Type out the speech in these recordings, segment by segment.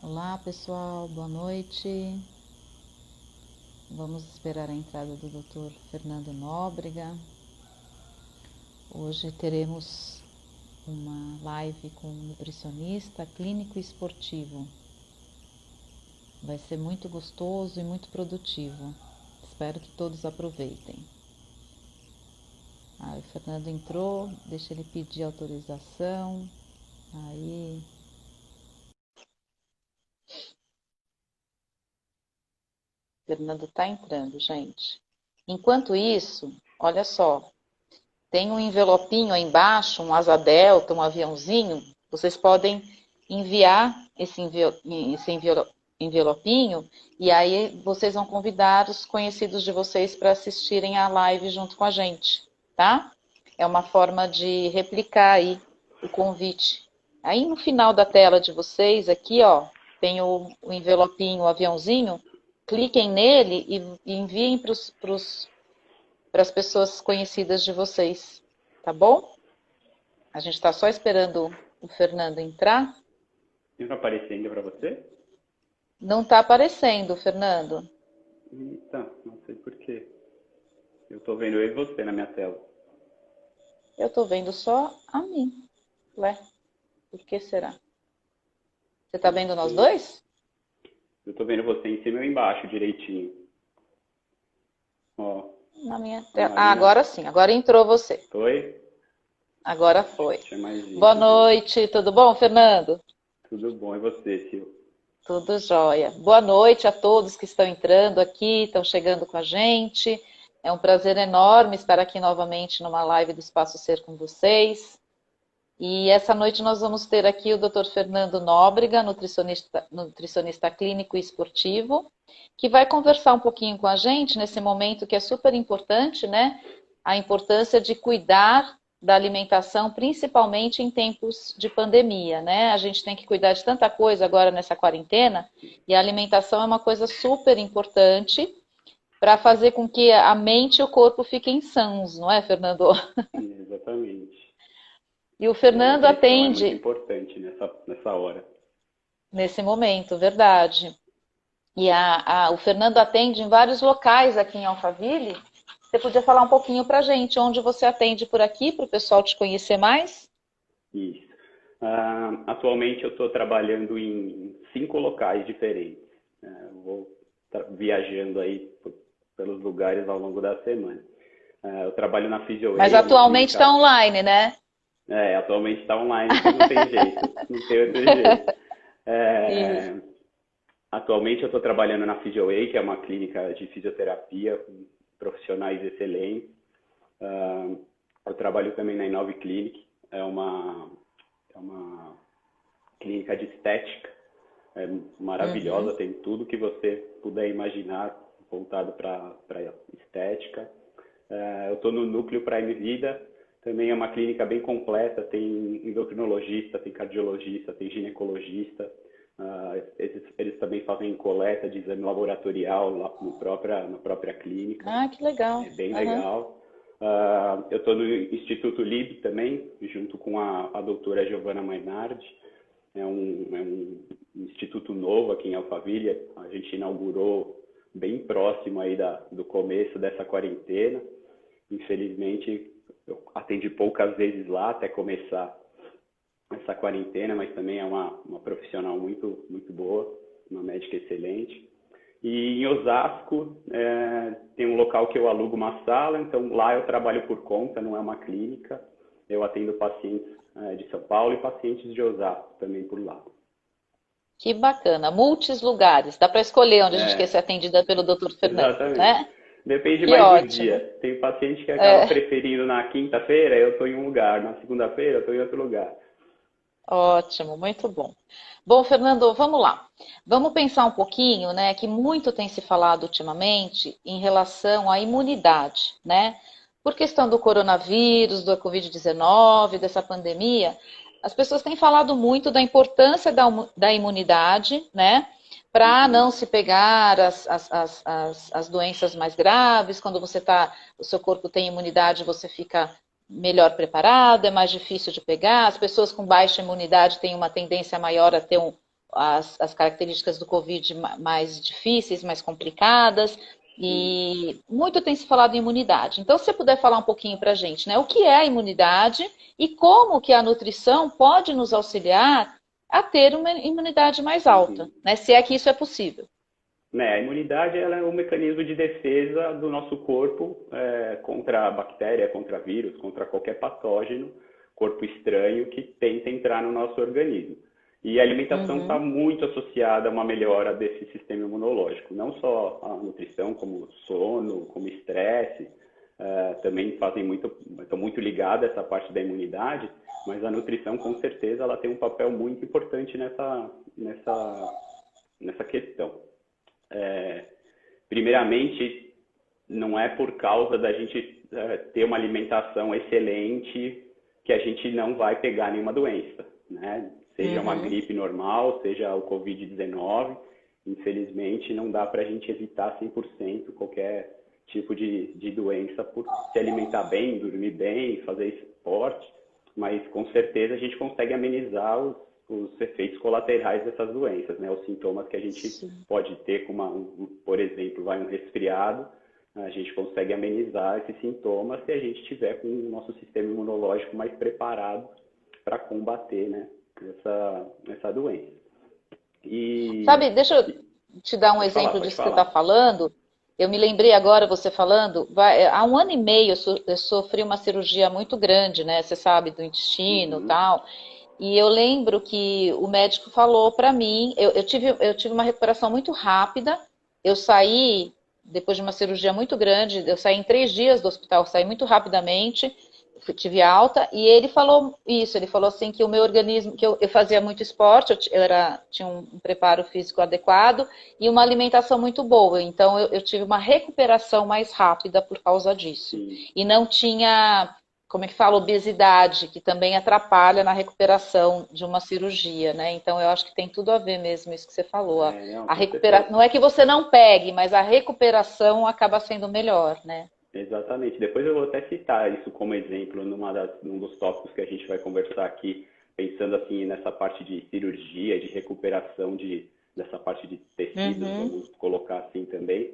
Olá pessoal, boa noite. Vamos esperar a entrada do Dr. Fernando Nóbrega. Hoje teremos uma live com um nutricionista clínico e esportivo. Vai ser muito gostoso e muito produtivo. Espero que todos aproveitem. O Fernando entrou, deixa ele pedir autorização. Aí. Fernando está entrando, gente. Enquanto isso, olha só, tem um envelopinho aí embaixo, um asa delta, um aviãozinho. Vocês podem enviar esse envelopinho e aí vocês vão convidar os conhecidos de vocês para assistirem a live junto com a gente, tá? É uma forma de replicar aí o convite. Aí no final da tela de vocês, aqui, ó, tem o envelopinho, o aviãozinho. Cliquem nele e enviem para as pessoas conhecidas de vocês, tá bom? A gente está só esperando o Fernando entrar. Não está aparecendo para você? Não está aparecendo, Fernando. Eita, não sei por quê. Eu estou vendo eu e você na minha tela. Eu estou vendo só a mim. Ué, por que será? Você está vendo nós dois? Eu estou vendo você em cima e embaixo direitinho. Ó, Na minha tela. Ah, Maria. agora sim, agora entrou você. Foi? Agora foi. Tinha mais Boa gente. noite, tudo bom, Fernando? Tudo bom, e você, Sil? Tudo jóia. Boa noite a todos que estão entrando aqui, estão chegando com a gente. É um prazer enorme estar aqui novamente numa live do Espaço Ser com vocês. E essa noite nós vamos ter aqui o Dr. Fernando Nóbrega, nutricionista clínico e esportivo, que vai conversar um pouquinho com a gente nesse momento que é super importante, né? A importância de cuidar da alimentação, principalmente em tempos de pandemia, né? A gente tem que cuidar de tanta coisa agora nessa quarentena, e a alimentação é uma coisa super importante para fazer com que a mente e o corpo fiquem sãos, não é, Fernando? Exatamente. E o E a Fernando nutrição é muito atende importante nessa hora. nesse momento, verdade. E o Fernando atende em vários locais aqui em Alphaville. Você podia falar um pouquinho para a gente onde você atende por aqui, para o pessoal te conhecer mais? Isso. Atualmente eu estou trabalhando em 5 locais diferentes. Vou viajando aí pelos lugares ao longo da semana. Eu trabalho na Mas PhysioWay, é uma atualmente está clínica. online, né? Atualmente está online, porque não tem jeito, não tem outro jeito. Isso. É, atualmente eu estou trabalhando na PhysioWay, que é uma clínica de fisioterapia com profissionais excelentes. Eu trabalho também na Inove Clinic, é uma clínica de estética, maravilhosa, Uhum. tem tudo que você puder imaginar voltado para estética. Eu estou no Núcleo Prime Vida, também é uma clínica bem completa, tem endocrinologista, tem cardiologista, tem ginecologista. Eles também fazem coleta de exame laboratorial lá na própria clínica. Ah, que legal. É bem Uhum. legal. Eu estou no Instituto Lib também, junto com a doutora Giovana Mainardi. É um instituto novo aqui em Alphaville. A gente inaugurou bem próximo aí do começo dessa quarentena. Infelizmente, eu atendi poucas vezes lá até começar essa quarentena, mas também é uma profissional muito, muito boa, uma médica excelente. E em Osasco, tem um local que eu alugo uma sala, então lá eu trabalho por conta, não é uma clínica. Eu atendo pacientes de São Paulo e pacientes de Osasco também por lá. Que bacana. Multis lugares. Dá para escolher onde a gente quer ser É, atendida pelo Dr. Fernando, exatamente. né? Depende Que mais do ótimo. dia. Tem paciente que acaba É. preferindo na quinta-feira, eu estou em um lugar. Na segunda-feira, eu estou em outro lugar. Ótimo, muito bom. Bom, Fernando, vamos lá. Vamos pensar um pouquinho, né, que muito tem se falado ultimamente em relação à imunidade, né? Por questão do coronavírus, do Covid-19, dessa pandemia, as pessoas têm falado muito da importância da imunidade, né? Para Uhum. não se pegar as doenças mais graves, quando o seu corpo tem imunidade, você fica melhor preparado, é mais difícil de pegar. As pessoas com baixa imunidade têm uma tendência maior a ter as características do Covid mais difíceis, mais complicadas, e muito tem se falado em imunidade. Então, se você puder falar um pouquinho para a gente, né? O que é a imunidade e como que a nutrição pode nos auxiliar a ter uma imunidade mais alta, né? Se é que isso é possível. A imunidade ela é um mecanismo de defesa do nosso corpo contra a bactéria, contra vírus, contra qualquer patógeno, corpo estranho que tenta entrar no nosso organismo. E a alimentação está muito associada a uma melhora desse sistema imunológico. Não só a nutrição, como sono, como estresse, também estão muito ligadas a essa parte da imunidade, mas a nutrição, com certeza, ela tem um papel muito importante nessa questão. Primeiramente, não é por causa da gente ter uma alimentação excelente que a gente não vai pegar nenhuma doença, né? Seja uma gripe normal, seja o Covid-19, infelizmente não dá para a gente evitar 100% qualquer tipo de doença por se alimentar bem, dormir bem, fazer esporte, mas com certeza a gente consegue amenizar os efeitos colaterais dessas doenças, né? Os sintomas que a gente pode ter, por exemplo, um resfriado, a gente consegue amenizar esses sintomas se a gente estiver com o nosso sistema imunológico mais preparado para combater, né, essa doença. Sabe, deixa eu te dar um exemplo disso que você está falando. Eu me lembrei agora, você falando, há 1 ano e meio eu sofri uma cirurgia muito grande, né? Você sabe, do intestino e tal. E eu lembro que o médico falou para mim, eu tive uma recuperação muito rápida, eu saí, depois de uma cirurgia muito grande, eu saí em 3 dias do hospital, saí muito rapidamente, tive alta, e ele falou isso, ele falou assim que o meu organismo, que eu fazia muito esporte, tinha um preparo físico adequado e uma alimentação muito boa, então eu tive uma recuperação mais rápida por causa disso. E não tinha, como é que fala, obesidade, que também atrapalha na recuperação de uma cirurgia, né? Então eu acho que tem tudo a ver mesmo isso que você falou. Não é que você não pegue, mas a recuperação acaba sendo melhor, né? Exatamente. Depois eu vou até citar isso como exemplo num dos tópicos que a gente vai conversar aqui, pensando assim nessa parte de cirurgia, de recuperação dessa parte de tecidos, vamos colocar assim também,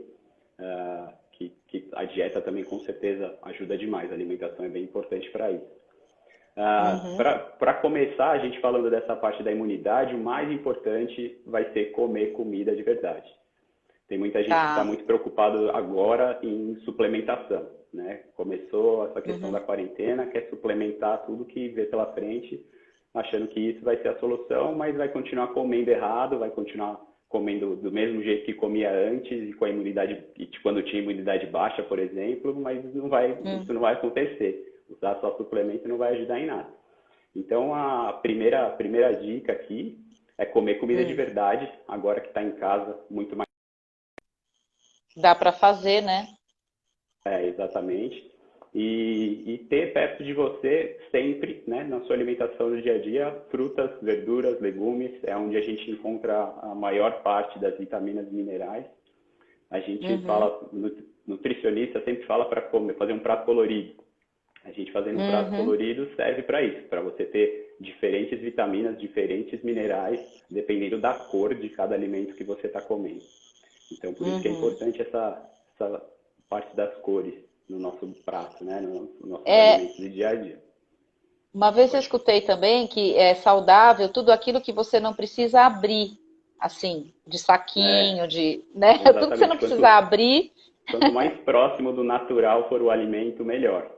que a dieta também com certeza ajuda demais, a alimentação é bem importante para isso. Para começar, a gente falando dessa parte da imunidade, o mais importante vai ser comer comida de verdade. Tem muita gente que está muito preocupado agora em suplementação, né? Começou essa questão da quarentena, quer suplementar tudo que vê pela frente, achando que isso vai ser a solução, mas vai continuar comendo errado, vai continuar comendo do mesmo jeito que comia antes e com a imunidade, quando tinha imunidade baixa, por exemplo, mas isso não vai acontecer. Usar só suplemento não vai ajudar em nada. Então, a primeira dica aqui é comer comida de verdade, agora que está em casa, muito mais. Dá para fazer, né? Exatamente. E ter perto de você sempre, né, na sua alimentação do dia a dia, frutas, verduras, legumes, é onde a gente encontra a maior parte das vitaminas e minerais. A gente fala, nutricionista sempre fala para fazer um prato colorido. A gente fazendo um prato colorido serve para isso, para você ter diferentes vitaminas, diferentes minerais, dependendo da cor de cada alimento que você está comendo. Então, por isso que é importante essa parte das cores no nosso prato, né? No nosso alimento do dia a dia. Uma vez eu escutei também que é saudável tudo aquilo que você não precisa abrir, assim, de saquinho, né? Exatamente. Tudo que você não precisa abrir. Quanto mais próximo do natural for o alimento, melhor.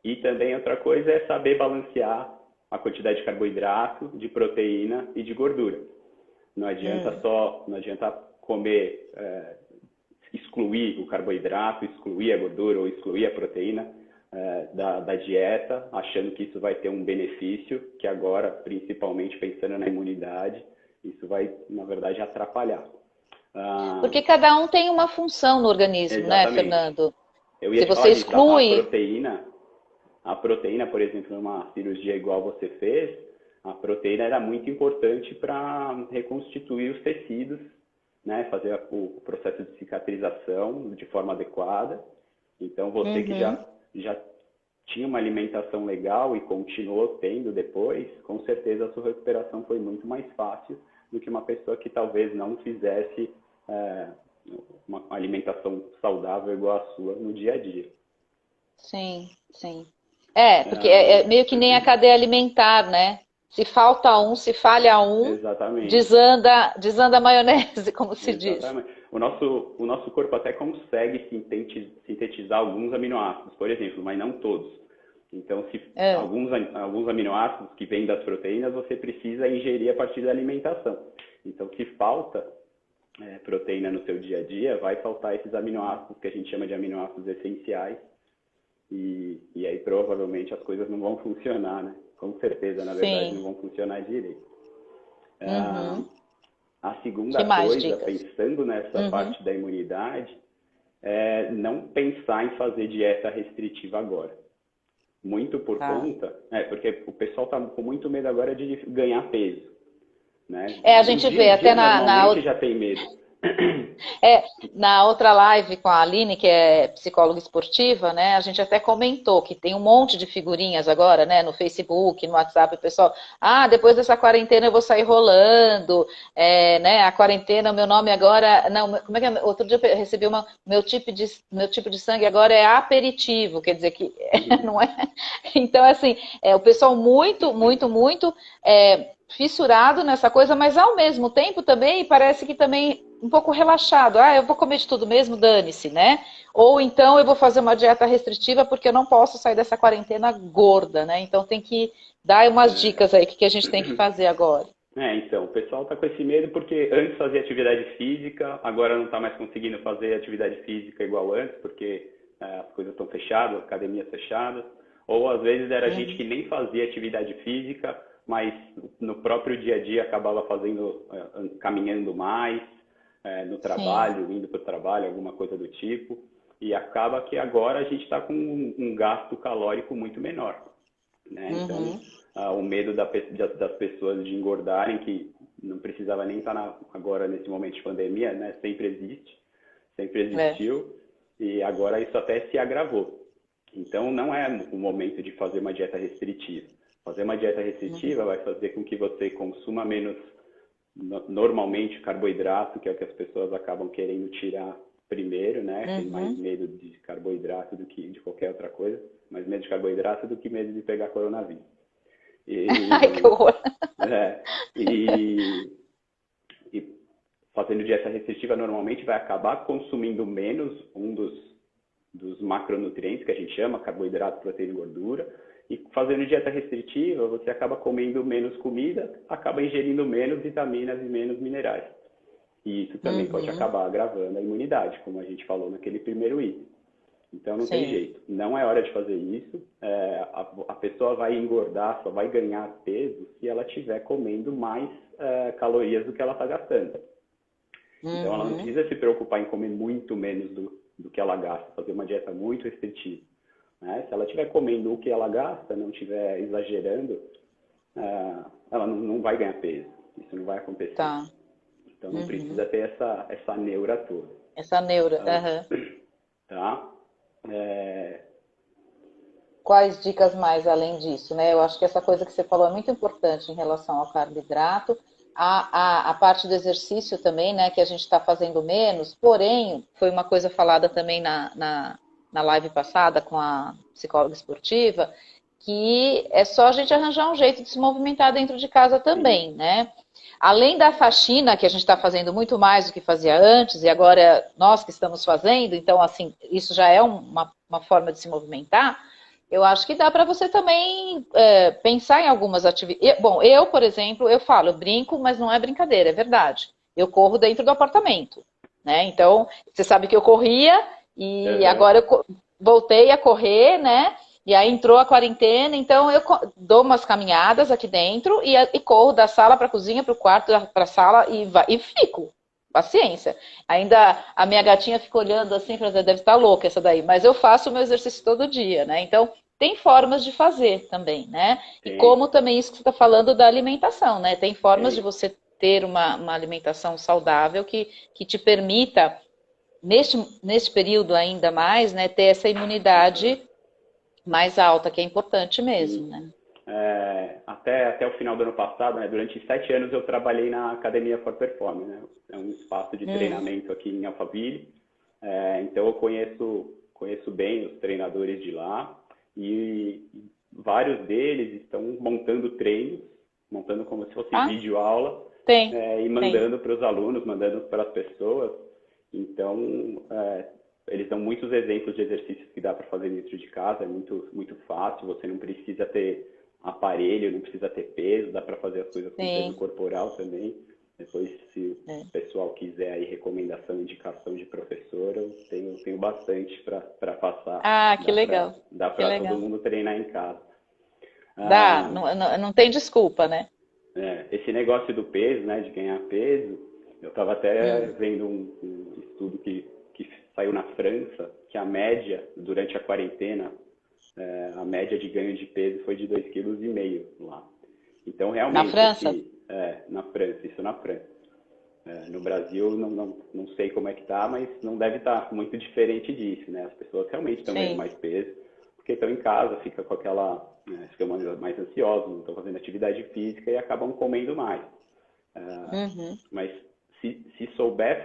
E também outra coisa é saber balancear a quantidade de carboidrato, de proteína e de gordura. Não adianta comer, excluir o carboidrato, excluir a gordura ou excluir a proteína da dieta, achando que isso vai ter um benefício, que agora, principalmente pensando na imunidade, isso vai, na verdade, atrapalhar. Porque cada um tem uma função no organismo, exatamente, né, Fernando? Eu ia Se te você falar disso, exclui... a proteína, por exemplo, numa cirurgia igual você fez, a proteína era muito importante para reconstituir os tecidos, né? Fazer o processo de cicatrização de forma adequada. Então, você que já tinha uma alimentação legal e continuou tendo depois, com certeza a sua recuperação foi muito mais fácil do que uma pessoa que talvez não fizesse uma alimentação saudável igual a sua no dia a dia. Sim, sim. Porque é meio que nem a cadeia alimentar, né? Se falta um, se falha um, exatamente. desanda a maionese, como se exatamente. diz. O nosso corpo até consegue sintetizar alguns aminoácidos, por exemplo, mas não todos. Então, se alguns aminoácidos que vêm das proteínas, você precisa ingerir a partir da alimentação. Então, se falta proteína no seu dia a dia, vai faltar esses aminoácidos que a gente chama de aminoácidos essenciais. E aí, provavelmente, as coisas não vão funcionar, né? Com certeza, na verdade, não vão funcionar direito. A segunda coisa, pensando nessa parte da imunidade, é não pensar em fazer dieta restritiva agora. Muito por conta, porque o pessoal está com muito medo agora de ganhar peso. Né? A gente vê até normalmente já tem medo. Na outra live com a Aline, que é psicóloga esportiva, né, a gente até comentou que tem um monte de figurinhas agora, né, no Facebook, no WhatsApp, o pessoal, depois dessa quarentena eu vou sair rolando, né, a quarentena, meu nome agora, não, como é que é? Outro dia eu recebi meu tipo de sangue agora é aperitivo, quer dizer que não é, então assim, o pessoal muito fissurado nessa coisa, mas ao mesmo tempo também parece que também um pouco relaxado. Eu vou comer de tudo mesmo, dane-se, né? Ou então eu vou fazer uma dieta restritiva porque eu não posso sair dessa quarentena gorda, né? Então tem que dar umas dicas aí, o que a gente tem que fazer agora. Então, o pessoal está com esse medo porque antes fazia atividade física, agora não está mais conseguindo fazer atividade física igual antes, porque as coisas estão fechadas, academias fechadas, ou às vezes era gente que nem fazia atividade física, mas no próprio dia a dia acabava caminhando mais, no trabalho, indo para o trabalho, alguma coisa do tipo, e acaba que agora a gente está com um gasto calórico muito menor. Né? Então, o medo das pessoas de engordarem, que não precisava nem estar agora nesse momento de pandemia, né? Sempre existiu, e agora isso até se agravou. Então, não é o momento de fazer uma dieta restritiva. Fazer uma dieta restritiva vai fazer com que você consuma menos, normalmente, carboidrato, que é o que as pessoas acabam querendo tirar primeiro, né? Tem mais medo de carboidrato do que de qualquer outra coisa, mais medo de carboidrato do que medo de pegar coronavírus. Ai, que horror! E fazendo dieta restritiva, normalmente vai acabar consumindo menos um dos macronutrientes, que a gente chama, carboidrato, proteína e gordura. E fazendo dieta restritiva, você acaba comendo menos comida, acaba ingerindo menos vitaminas e menos minerais. E isso também pode acabar agravando a imunidade, como a gente falou naquele primeiro item. Então não tem jeito, não é hora de fazer isso. A pessoa vai engordar, só vai ganhar peso se ela estiver comendo mais calorias do que ela está gastando. Então ela não precisa se preocupar em comer muito menos do que ela gasta, fazer uma dieta muito restritiva. Né? Se ela estiver comendo o que ela gasta, não estiver exagerando, ela não vai ganhar peso. Isso não vai acontecer. Tá. Então não precisa ter essa neura toda. Essa neura, Tá? Quais dicas mais além disso, né? Eu acho que essa coisa que você falou é muito importante em relação ao carboidrato. A parte do exercício também, né? Que a gente está fazendo menos, porém, foi uma coisa falada também na live passada com a psicóloga esportiva, que é só a gente arranjar um jeito de se movimentar dentro de casa também, né? Além da faxina, que a gente está fazendo muito mais do que fazia antes, e agora nós que estamos fazendo, então, assim, isso já é uma forma de se movimentar, eu acho que dá para você também pensar em algumas atividades. Bom, eu, por exemplo, eu brinco, mas não é brincadeira, é verdade. Eu corro dentro do apartamento, né? Então, você sabe que eu corria e agora eu voltei a correr, né? E aí entrou a quarentena, então eu dou umas caminhadas aqui dentro e corro da sala para a cozinha, para o quarto, para a sala e fico. Paciência. Ainda a minha gatinha fica olhando assim, deve estar louca essa daí, mas eu faço o meu exercício todo dia, né? Então, tem formas de fazer também, né? E como também isso que você está falando da alimentação, né? Tem formas de você ter uma alimentação saudável que te permita, neste período ainda mais, né, ter essa imunidade mais alta, que é importante mesmo, Sim. né? Até o final do ano passado, né, durante 7 anos eu trabalhei na Academia for Performance, né? É um espaço de treinamento aqui em Alphaville. Então eu conheço bem os treinadores de lá e vários deles estão montando treinos, montando como se fosse Ah, vídeo aula, tem, e tem. mandando para os alunos, mandando para as pessoas. Então, eles dão muitos exemplos de exercícios que dá para fazer dentro de casa, é muito, muito fácil, você não precisa ter aparelho, não precisa ter peso, dá para fazer as coisas com peso Sim. corporal também. Depois, se É. o pessoal quiser aí recomendação, indicação de professor, eu tenho bastante para passar. Ah, que legal. Dá Que para todo legal. mundo treinar em casa. Dá, Ah, não tem desculpa, né? esse negócio do peso, né, de ganhar peso, eu estava até vendo um estudo que saiu na França, que a média, durante a quarentena, a média de ganho de peso foi de 2,5 kg lá. Então, Na realmente, França? na França, isso na França. No Brasil, não sei como é que tá, mas não deve estar muito diferente disso, né? As pessoas realmente estão ganhando Sim. mais peso, porque estão em casa, fica com aquela, ficam mais ansiosos, não estão fazendo atividade física e acabam comendo mais. Uhum. Mas se souber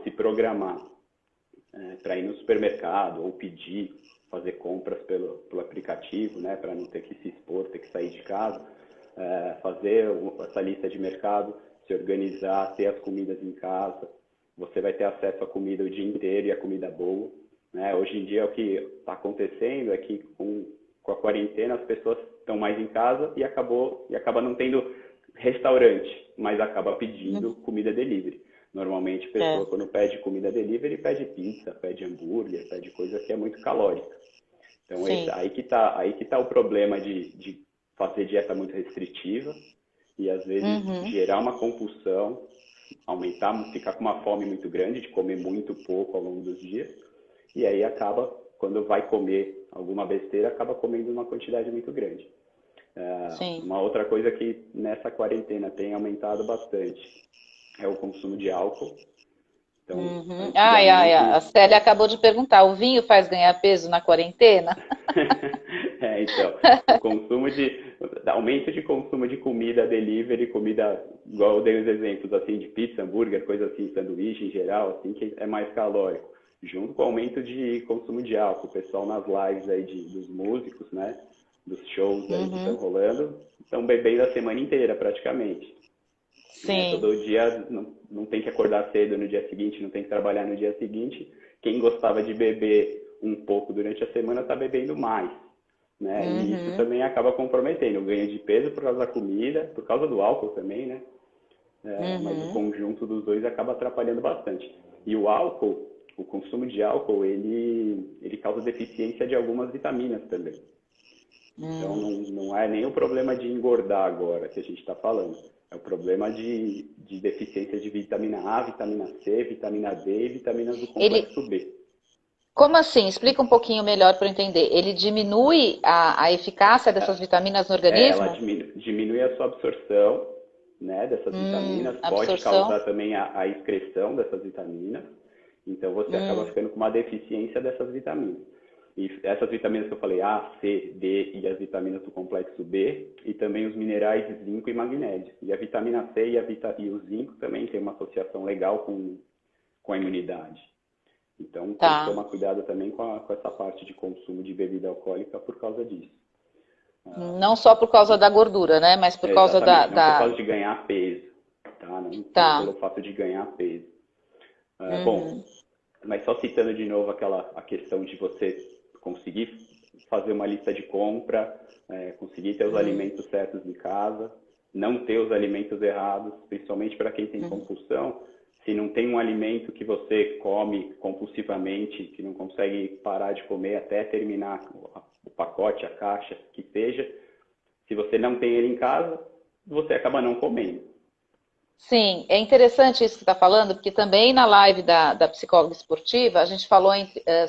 se programar para ir no supermercado ou pedir, fazer compras pelo aplicativo, né, para não ter que se expor, ter que sair de casa, fazer essa lista de mercado, se organizar, ter as comidas em casa, você vai ter acesso à comida o dia inteiro e a comida boa. Né? Hoje em dia o que está acontecendo é que com a quarentena as pessoas estão mais em casa e acaba não tendo restaurante, mas acaba pedindo comida delivery. Normalmente a É, pessoa quando pede comida delivery pede pizza, pede hambúrguer, pede coisa que é muito calórica. Então sim. aí que tá o problema de fazer dieta muito restritiva e às vezes Uhum. gerar uma compulsão, ficar com uma fome muito grande, de comer muito pouco ao longo dos dias, e aí acaba, quando vai comer alguma besteira, acaba comendo uma quantidade muito grande. Sim. Uma outra coisa que nessa quarentena tem aumentado bastante é o consumo de álcool. Então, Uhum. Ai, ai, a antigamente, Célia acabou de perguntar, o vinho faz ganhar peso na quarentena? então, aumento de consumo de comida delivery, comida, igual eu dei os exemplos, assim, de pizza, hambúrguer, coisa assim, sanduíche em geral, assim, que é mais calórico. Junto com o aumento de consumo de álcool, o pessoal nas lives aí dos músicos, né, dos shows aí que estão Uhum. rolando, estão bebendo a semana inteira, praticamente. Né? Sim. Todo dia não tem que acordar cedo no dia seguinte, não tem que trabalhar no dia seguinte. Quem gostava de beber um pouco durante a semana está bebendo mais. Né? E isso Uhum. também acaba comprometendo o ganho de peso por causa da comida, por causa do álcool também, né? Mas o Uhum. conjunto dos dois acaba atrapalhando bastante. E o álcool, o consumo de álcool, ele causa deficiência de algumas vitaminas também. Então, Hum. não é nem o problema de engordar agora que a gente está falando. É o problema de deficiência de vitamina A, vitamina C, vitamina D e vitaminas do Ele, complexo B. como assim? Explica um pouquinho melhor para eu entender. Ele diminui a eficácia dessas vitaminas no Ela organismo? diminui a sua absorção, né, dessas vitaminas, pode Absorção? causar também a excreção dessas vitaminas. Então, você acaba Hum. ficando com uma deficiência dessas vitaminas. E essas vitaminas que eu falei, A, C, D e as vitaminas do complexo B, e também os minerais zinco e magnésio. E a vitamina C e o zinco também tem uma associação legal com a imunidade. Então, tem que Tá. tomar cuidado também com essa parte de consumo de bebida alcoólica por causa disso. Não só por causa da gordura, né? Mas por causa Exatamente, não por causa de ganhar peso, tá? Não Tá. pelo fato de ganhar peso. Bom, Uhum. mas só citando de novo a questão de você conseguir fazer uma lista de compra, conseguir ter os alimentos certos em casa, não ter os alimentos errados, principalmente para quem tem compulsão. Se não tem um alimento que você come compulsivamente, que não consegue parar de comer até terminar o pacote, a caixa, que seja, se você não tem ele em casa, você acaba não comendo. Sim, é interessante isso que está falando, porque também na live da psicóloga esportiva a gente falou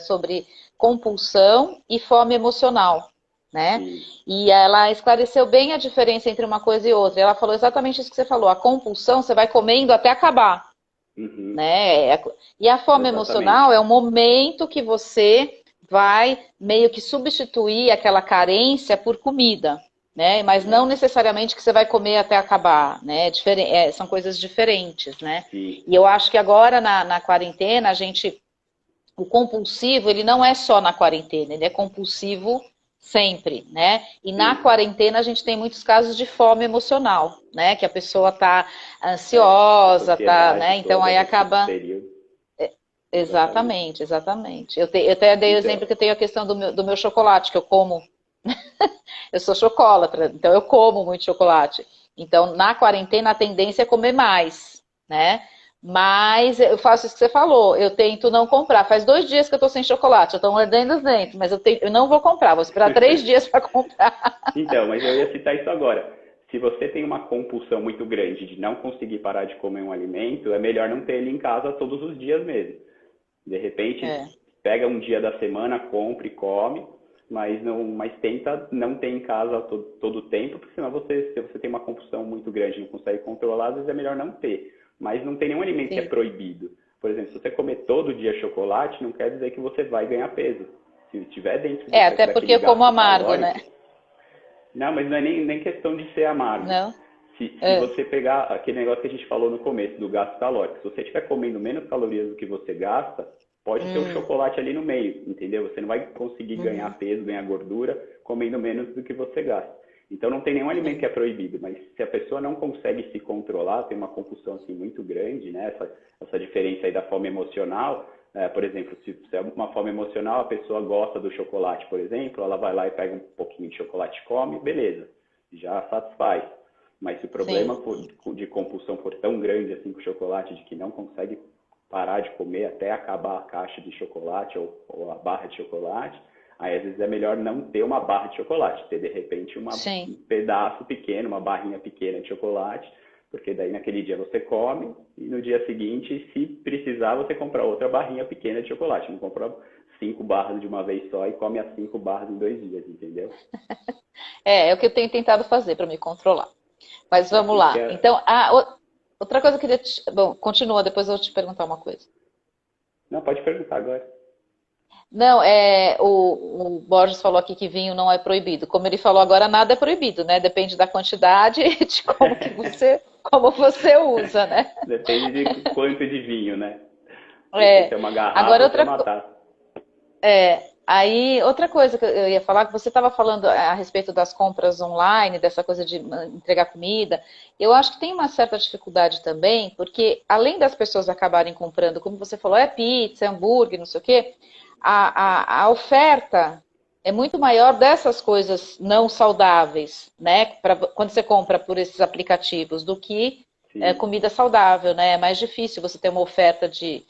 sobre compulsão e fome emocional, né? Sim. E ela esclareceu bem a diferença entre uma coisa e outra. Ela falou exatamente isso que você falou. A compulsão você vai comendo até acabar, Uhum. né? E a fome emocional Exatamente. é o momento que você vai meio que substituir aquela carência por comida, né? Mas não necessariamente que você vai comer até acabar, né? São coisas diferentes, né? Sim. E eu acho que agora na quarentena o compulsivo, ele não é só na quarentena, ele é compulsivo sempre, né? E na Sim. quarentena a gente tem muitos casos de fome emocional, né? Que a pessoa tá A ansiosa, tá, sociedade né? Então toda aí nesse acaba. período. Exatamente. Exatamente, exatamente. Eu até dei o Então, exemplo que eu tenho a questão do meu chocolate, que eu como. Eu sou chocolatra, então eu como muito chocolate. Então, na quarentena, a tendência é comer mais, né? Mas eu faço isso que você falou, eu tento não comprar. Faz 2 dias que eu tô sem chocolate, eu tô mordendo os dentes, mas eu não vou comprar, vou esperar 3 dias para comprar. então, mas eu ia citar isso agora. Se você tem uma compulsão muito grande de não conseguir parar de comer um alimento, é melhor não ter ele em casa todos os dias mesmo. De repente, É, pega um dia da semana, compra e come, mas tenta não ter em casa todo o tempo, porque senão se você tem uma compulsão muito grande e não consegue controlar, às vezes é melhor não ter. Mas não tem nenhum alimento que é sim. proibido. Por exemplo, se você comer todo dia chocolate, não quer dizer que você vai ganhar peso. Se estiver dentro Até porque daquele eu como gasto amargo, né? calórico, não, mas não é nem questão de ser amargo. Não? Se É. você pegar aquele negócio que a gente falou no começo, do gasto calórico, se você estiver comendo menos calorias do que você gasta, pode ter o Hum, chocolate ali no meio, entendeu? Você não vai conseguir ganhar uhum, peso, ganhar gordura comendo menos do que você gasta. Então não tem nenhum alimento que sim, é proibido, mas se a pessoa não consegue se controlar, tem uma compulsão assim muito grande, né? Essa diferença aí da fome emocional, por exemplo, se é uma fome emocional, a pessoa gosta do chocolate, por exemplo, ela vai lá e pega um pouquinho de chocolate e come, beleza, já satisfaz. Mas se o problema sim, de compulsão for tão grande assim com o chocolate, de que não consegue parar de comer até acabar a caixa de chocolate ou a barra de chocolate, aí às vezes é melhor não ter uma barra de chocolate, ter de repente sim. um pedaço pequeno, uma barrinha pequena de chocolate, porque daí naquele dia você come e no dia seguinte, se precisar, você compra outra barrinha pequena de chocolate. Não compra 5 barras de uma vez só e come as 5 barras em 2 dias, entendeu? É o que eu tenho tentado fazer para me controlar. Mas vamos Porque lá. Então, outra coisa que eu queria Bom, continua, depois eu vou te perguntar uma coisa. não, pode perguntar agora. Não, o Borges falou aqui que vinho não é proibido. Como ele falou agora, nada é proibido, né? Depende da quantidade e de como você usa, né? Depende de quanto de vinho, né? Se É, é uma garrafa agora ou se é uma taça. aí outra coisa que eu ia falar, que você estava falando a respeito das compras online, dessa coisa de entregar comida, eu acho que tem uma certa dificuldade também, porque além das pessoas acabarem comprando, como você falou, é pizza, é hambúrguer, não sei o quê, a oferta é muito maior dessas coisas não saudáveis, né? Quando você compra por esses aplicativos, do que Sim. comida saudável, né? É mais difícil você ter uma oferta de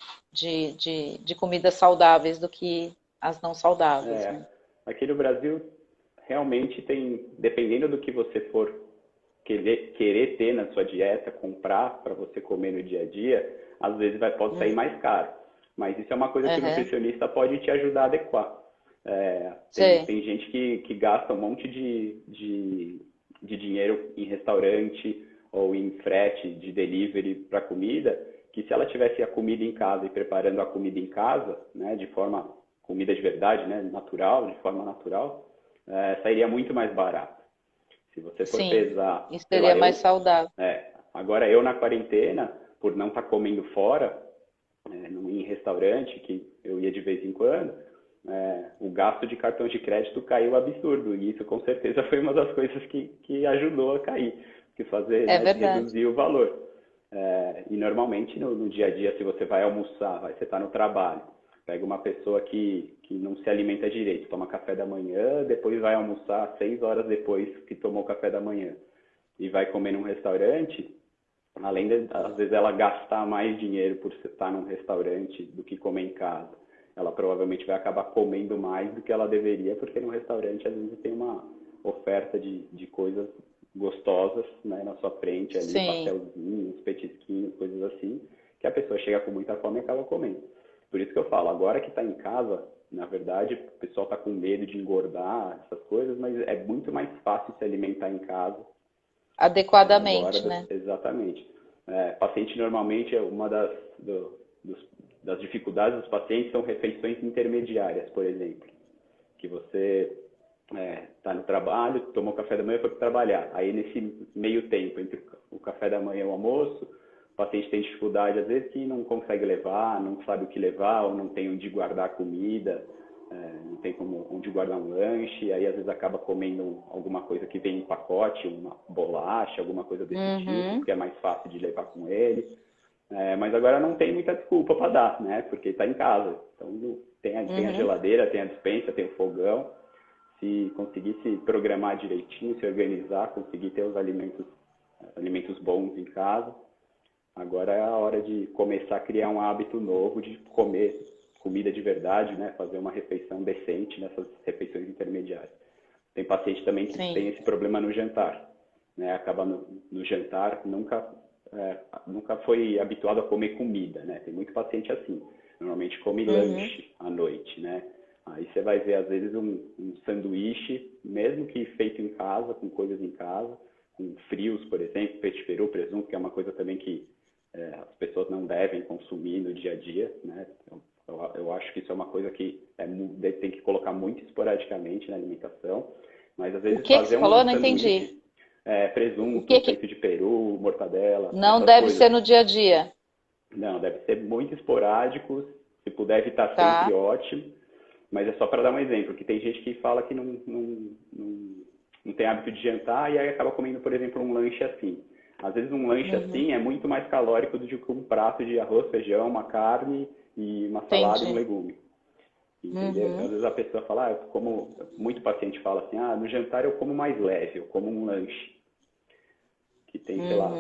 comidas saudáveis do que as não saudáveis, É, né? aqui no Brasil, realmente tem, dependendo do que você for querer ter na sua dieta, comprar para você comer no dia a dia, às vezes pode sair Hum, mais caro. Mas isso é uma coisa que o uhum, nutricionista pode te ajudar a adequar. sei, Tem gente que gasta um monte de dinheiro em restaurante ou em frete de delivery para comida, que se ela tivesse a comida em casa e preparando a comida em casa, né, de forma, comida de verdade, né, natural, de forma natural, sairia muito mais barato. Se você for sim, pesar, isso sei seria lá, mais saudável. agora eu na quarentena, por não estar comendo fora, em restaurante, que eu ia de vez em quando, o gasto de cartão de crédito caiu absurdo. E isso com certeza foi uma das coisas que ajudou a cair, que fazer, É né, verdade. reduzir o valor. E normalmente no dia a dia, se você vai almoçar, você está no trabalho, pega uma pessoa que não se alimenta direito, toma café da manhã, depois vai almoçar 6 horas depois que tomou café da manhã e vai comer num restaurante, além de, às vezes, ela gastar mais dinheiro por estar num restaurante do que comer em casa, ela provavelmente vai acabar comendo mais do que ela deveria, porque no restaurante, às vezes, tem uma oferta de coisas gostosas, né, na sua frente, ali, Sim, pastelzinhos, petisquinhos, coisas assim, que a pessoa chega com muita fome e acaba comendo. Por isso que eu falo, agora que está em casa, na verdade, o pessoal está com medo de engordar, essas coisas, mas é muito mais fácil se alimentar em casa agora, adequadamente, né? exatamente. Paciente normalmente é uma das dificuldades dos pacientes são refeições intermediárias, por exemplo. que você está no trabalho, tomou café da manhã e foi para trabalhar. Aí, nesse meio tempo, entre o café da manhã e o almoço, o paciente tem dificuldade, às vezes, que não consegue levar, não sabe o que levar, ou não tem onde guardar comida, não tem onde guardar um lanche, aí às vezes acaba comendo alguma coisa que vem em pacote, uma bolacha, alguma coisa desse tipo, porque é mais fácil de levar com ele. Mas agora não tem muita desculpa para dar, né? Porque está em casa. Então tem a geladeira, tem a despensa, tem o fogão. Se conseguir se programar direitinho, se organizar, conseguir ter os alimentos bons em casa, agora é a hora de começar a criar um hábito novo de comer comida de verdade, né? Fazer uma refeição decente nessas refeições intermediárias. Tem paciente também que tem esse problema no jantar, né? Acaba no jantar, nunca foi habituado a comer comida, né? Tem muito paciente assim. Normalmente come lanche à noite, né? Aí você vai ver, às vezes, um sanduíche, mesmo que feito em casa, com coisas em casa, com frios, por exemplo, peito peru, presunto, que é uma coisa também que as pessoas não devem consumir no dia a dia, né? Eu acho que isso é uma coisa que tem que colocar muito esporadicamente na alimentação, mas às vezes o que fazer você falou? Eu não sanduíche, entendi. presunto, peito de peru, mortadela, Não essas deve coisas. ser no dia a dia. Não, deve ser muito esporádico, se puder evitar Tá. sempre, ótimo. Mas é só para dar um exemplo, que tem gente que fala que não tem hábito de jantar e aí acaba comendo, por exemplo, um lanche assim. Às vezes um lanche assim é muito mais calórico do que um prato de arroz, feijão, uma carne e uma salada e um legume. Entendeu? Então, às vezes a pessoa fala, muito paciente fala assim, no jantar eu como mais leve, eu como um lanche. Que tem, sei lá,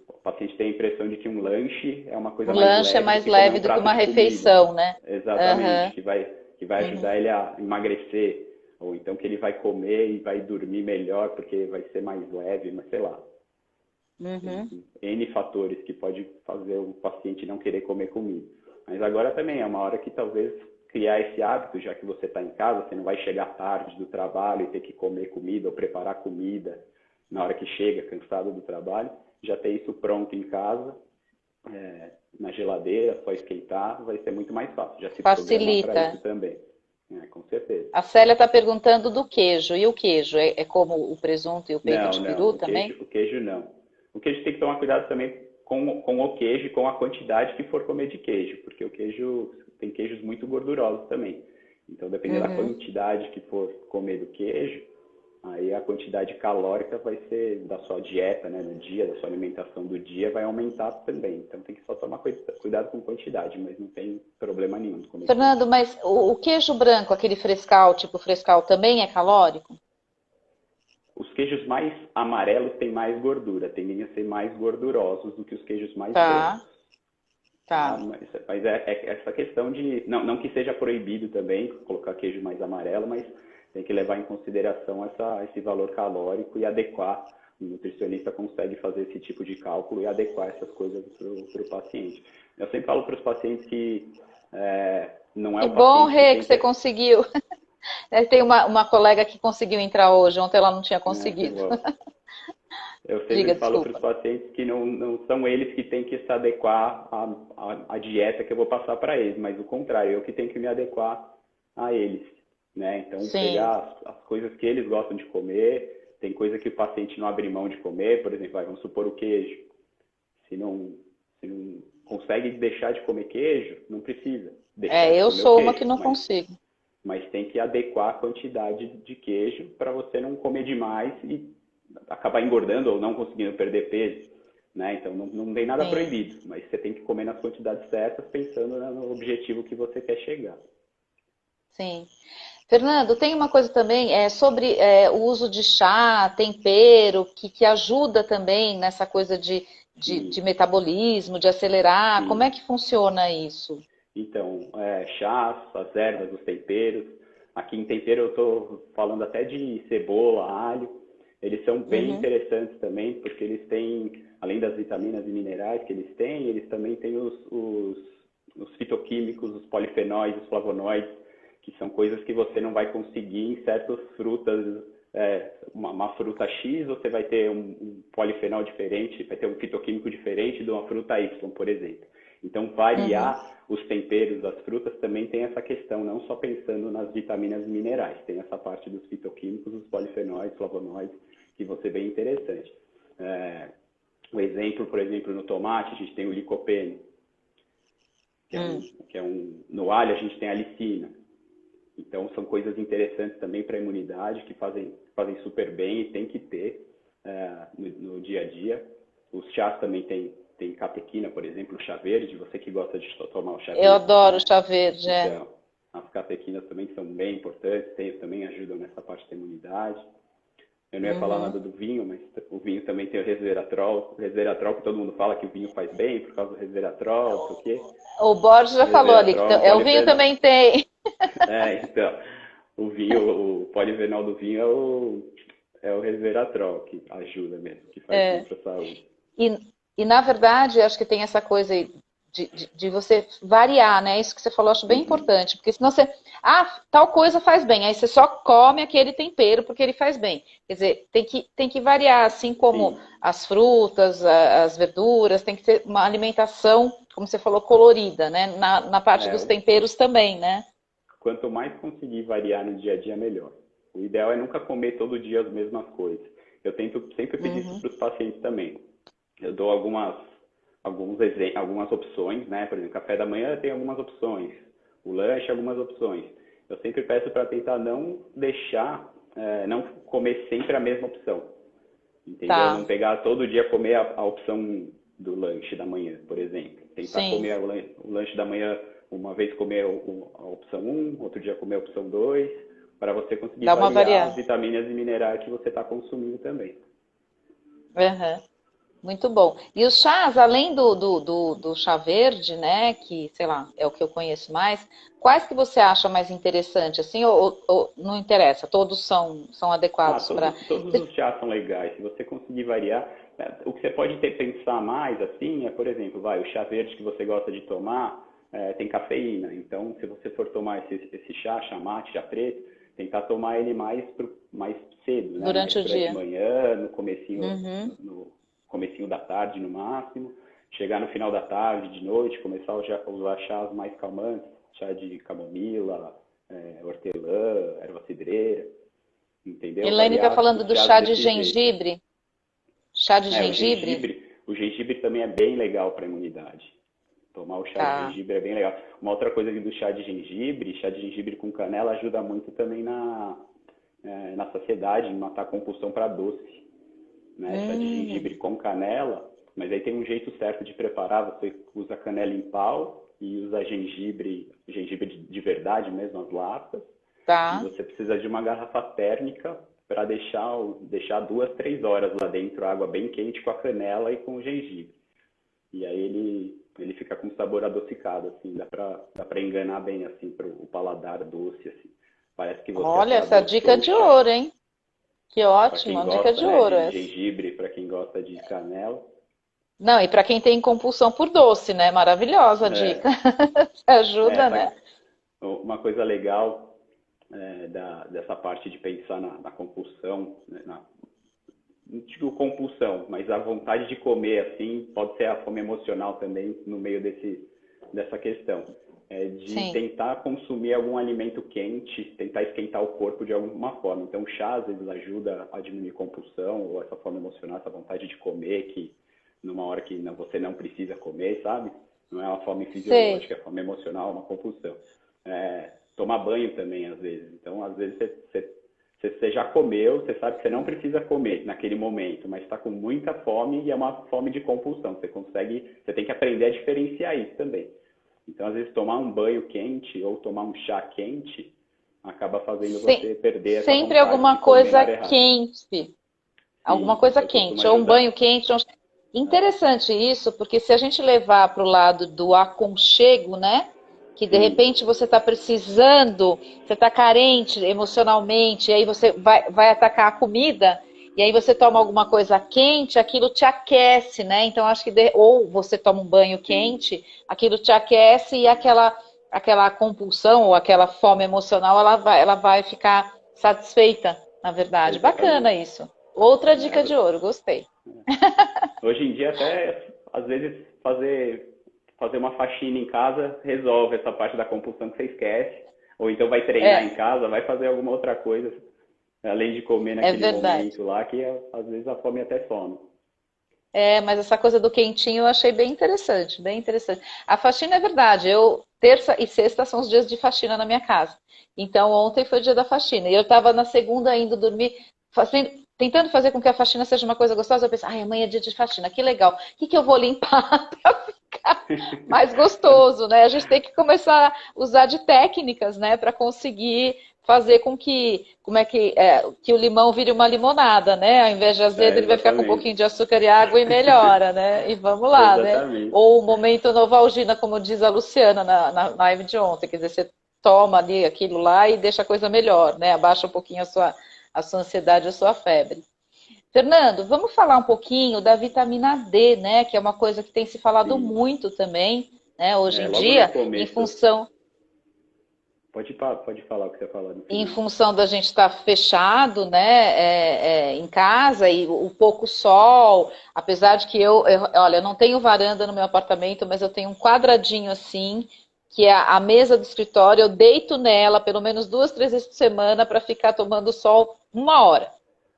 o paciente tem a impressão de que um lanche é uma coisa mais lanche é leve do mais que comer leve um do que prato uma de comida. refeição, né? Exatamente, que vai ajudar ele a emagrecer, ou então que ele vai comer e vai dormir melhor porque vai ser mais leve, mas sei lá. N fatores que pode fazer o paciente não querer comer comida. Mas agora também é uma hora que talvez criar esse hábito, já que você está em casa, você não vai chegar tarde do trabalho e ter que comer comida ou preparar comida na hora que chega, cansado do trabalho, já ter isso pronto em casa, na geladeira, só esquentar, vai ser muito mais fácil. Já se programar para Facilita. isso também. Com certeza. A Célia está perguntando do queijo. E o queijo? É como o presunto e o peito de Não. peru também? O queijo não. O queijo tem que tomar cuidado também com o queijo e com a quantidade que for comer de queijo, porque o queijo tem queijos muito gordurosos também. Então, dependendo da quantidade que for comer do queijo, aí a quantidade calórica vai ser da sua dieta, né, no dia, da sua alimentação do dia, vai aumentar também. Então tem que só tomar cuidado com quantidade, mas não tem problema nenhum de comer Fernando, queijo. mas o queijo branco, aquele frescal, tipo frescal, também é calórico? Os queijos mais amarelos têm mais gordura, tendem a ser mais gordurosos do que os queijos mais Tá, brancos. Tá? tá. Mas é essa questão de... Não que seja proibido também colocar queijo mais amarelo, mas tem que levar em consideração esse valor calórico e adequar. O nutricionista consegue fazer esse tipo de cálculo e adequar essas coisas para o paciente. Eu sempre falo para os pacientes que não é Que o bom, paciente que Rê, tem que você que... conseguiu. Tem uma colega que conseguiu entrar hoje, ontem ela não tinha Que conseguido. bom. Eu sempre Diga, falo para os desculpa. pacientes que não são eles que têm que se adequar à dieta que eu vou passar para eles, mas o contrário, eu que tenho que me adequar a eles, né? Então, Sim, pegar as coisas que eles gostam de comer, tem coisa que o paciente não abre mão de comer, por exemplo, vamos supor o queijo. Se não consegue deixar de comer queijo, não precisa deixar de eu comer o sou uma que queijo, não consigo. mas tem que adequar a quantidade de queijo para você não comer demais e acabar engordando ou não conseguindo perder peso, né? Então não tem nada Sim, proibido, mas você tem que comer nas quantidades certas, pensando no objetivo que você quer chegar. sim. Fernando, tem uma coisa também sobre o uso de chá, tempero, que ajuda também nessa coisa de Sim, metabolismo, de acelerar. Como é sim. que funciona isso? Então, chás, as ervas, os temperos. Aqui em tempero eu estou falando até de cebola, alho. Eles são bem Uhum. interessantes também, porque eles têm, além das vitaminas e minerais que eles também têm os fitoquímicos, os polifenóis, os flavonoides, que são coisas que você não vai conseguir em certas frutas. Uma fruta X, você vai ter um polifenol diferente, vai ter um fitoquímico diferente de uma fruta Y, por exemplo. Então, variar os temperos das frutas também tem essa questão, não só pensando nas vitaminas e minerais, tem essa parte dos fitoquímicos, os polifenóis, flavonoides, que vão ser bem interessantes. O exemplo, por exemplo, no tomate, a gente tem o licopeno, no alho a gente tem a lisina. Então, são coisas interessantes também para a imunidade, que fazem super bem e tem que ter no dia a dia. Os chás também tem catequina, por exemplo, o chá verde, você que gosta de tomar o chá verde. Eu adoro chá verde, Então, as catequinas também são bem importantes, também ajudam nessa parte da imunidade. Eu não ia falar nada do vinho, mas o vinho também tem o resveratrol. O resveratrol, que todo mundo fala que o vinho faz bem por causa do resveratrol, por quê? O Borges já falou ali, que o vinho também tem. Então, o polivenol do vinho é o resveratrol, que ajuda mesmo, que faz bem para a saúde. E, na verdade, acho que tem essa coisa aí de você variar, né? Isso que você falou, eu acho bem importante, porque senão você... tal coisa faz bem, aí você só come aquele tempero porque ele faz bem. Quer dizer, tem que variar, assim como as frutas, as verduras, tem que ter uma alimentação, como você falou, colorida, né? Na parte dos temperos também, né? Quanto mais conseguir variar no dia a dia, melhor. O ideal é nunca comer todo dia as mesmas coisas. Eu tento sempre pedir isso para os pacientes também. Eu dou algumas opções, né? Por exemplo, café da manhã tem algumas opções, o lanche algumas opções. Eu sempre peço para tentar não deixar, não comer sempre a mesma opção, entendeu? Não pegar todo dia comer a opção do lanche da manhã, por exemplo. Tentar comer o lanche da manhã, uma vez comer a opção 1, outro dia comer a opção 2, para você conseguir variar as vitaminas e minerais que você está consumindo também. Muito bom. E os chás, além do chá verde, né, que, sei lá, é o que eu conheço mais, quais que você acha mais interessante, assim, ou não interessa? Todos são adequados para... Todos os chás são legais. Se você conseguir variar, o que você pode pensar mais, assim, é, por exemplo, o chá verde que você gosta de tomar tem cafeína. Então, se você for tomar esse chá mate, chá preto, tentar tomar ele mais cedo, né? Durante o dia. De manhã, no comecinho da tarde no máximo, chegar no final da tarde, de noite, começar a usar chás mais calmantes, chá de camomila, hortelã, erva cidreira, entendeu? Elaine está falando do chá de gengibre. Chá de gengibre? O gengibre também é bem legal para a imunidade. Tomar o chá de gengibre é bem legal. Uma outra coisa do chá de gengibre com canela ajuda muito também na saciedade, em matar a compulsão para doce. Né? Chá de gengibre com canela, mas aí tem um jeito certo de preparar. Você usa canela em pau e usa gengibre de verdade mesmo, as lascas. E você precisa de uma garrafa térmica para deixar 2, 3 horas lá dentro, água bem quente com a canela e com o gengibre. E aí ele fica com sabor adocicado, assim, dá para enganar bem, assim, para o paladar doce, assim. Parece que você... Olha, essa dica de ouro, hein? Que ótimo, dica de ouro essa. Gengibre, para quem gosta de canela. Não, e para quem tem compulsão por doce, né? Maravilhosa a dica. Ajuda, né? Uma coisa legal dessa parte de pensar na compulsão, né? Não digo compulsão, mas a vontade de comer, assim, pode ser a fome emocional também no meio dessa questão. De tentar consumir algum alimento quente, tentar esquentar o corpo de alguma forma. Então, o chá, às vezes, ajuda a diminuir compulsão ou essa fome emocional, essa vontade de comer, que numa hora que você não precisa comer, sabe? Não é uma fome fisiológica, é fome emocional, uma compulsão. Tomar banho também, às vezes. Então, às vezes, você já comeu, você sabe que você não precisa comer naquele momento, mas está com muita fome e é uma fome de compulsão. Você tem que aprender a diferenciar isso também. Então, às vezes, tomar um banho quente ou tomar um chá quente acaba fazendo você perder essa vontade. Sempre alguma coisa quente. Alguma coisa quente, ou um banho quente. Interessante isso, porque se a gente levar para o lado do aconchego, né? Que de repente você está precisando, você está carente emocionalmente, e aí você vai atacar a comida, e aí você toma alguma coisa quente, aquilo te aquece, né? Então acho que ou você toma um banho quente, aquilo te aquece e aquela compulsão ou aquela fome emocional, ela vai ficar satisfeita, na verdade. Bacana isso. Outra dica de ouro, gostei. Hoje em dia até às vezes fazer uma faxina em casa resolve essa parte da compulsão que você esquece. Ou então vai treinar É, em casa, vai fazer alguma outra coisa, além de comer é naquele verdade. momento lá, que às vezes a fome até some. É, mas essa coisa do quentinho eu achei bem interessante, bem interessante. A faxina é verdade, eu terça e sexta são os dias de faxina na minha casa. Então ontem foi o dia da faxina e eu estava na segunda indo dormir, tentando fazer com que a faxina seja uma coisa gostosa. Eu pensei, ai, amanhã é dia de faxina, que legal. O que que eu vou limpar para ficar mais gostoso, né? A gente tem que começar a usar de técnicas, né, para conseguir fazer com que, que o limão vire uma limonada, né? Ao invés de azedo, É, ele vai ficar com um pouquinho exatamente. de açúcar e água e melhora, né? E vamos lá, né? Exatamente. Ou o momento Novalgina, como diz a Luciana na live de ontem, quer dizer, você toma ali aquilo lá e deixa a coisa melhor, né? Abaixa um pouquinho a sua ansiedade, a sua febre. Fernando, vamos falar um pouquinho da vitamina D, né? Que é uma coisa que tem se falado Sim. muito também, né? Hoje É, em logo no dia, começo, pode falar o que você ia falar no em final. função da gente estar fechado, né, em casa e o pouco sol, apesar de que olha, eu não tenho varanda no meu apartamento, mas eu tenho um quadradinho assim, que é a mesa do escritório, eu deito nela pelo menos 2, 3 vezes por semana para ficar tomando sol 1 hora.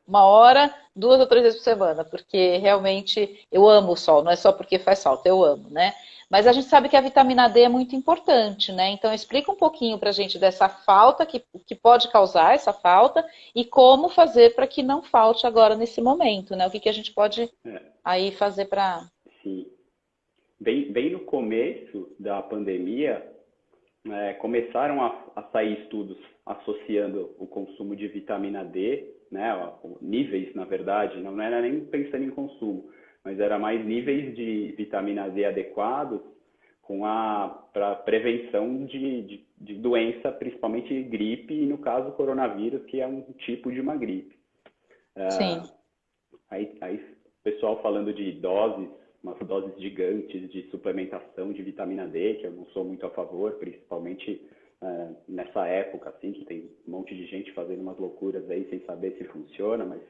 1 hora, 2 ou 3 vezes por semana, porque realmente eu amo o sol, não é só porque faz falta, eu amo, né? Mas a gente sabe que a vitamina D é muito importante, né? Então explica um pouquinho para a gente dessa falta, que pode causar essa falta, e como fazer para que não falte agora nesse momento, né? O que a gente pode É, aí fazer para. sim. Bem no começo da pandemia, começaram a sair estudos associando o consumo de vitamina D, né, níveis, na verdade, não era nem pensando em consumo, mas era mais níveis de vitamina D adequados para prevenção de doença, principalmente gripe, e no caso coronavírus, que é um tipo de uma gripe. Sim, Aí o pessoal falando de doses, umas doses gigantes de suplementação de vitamina D, que eu não sou muito a favor, principalmente nessa época, assim, que tem um monte de gente fazendo umas loucuras aí sem saber se funciona, mas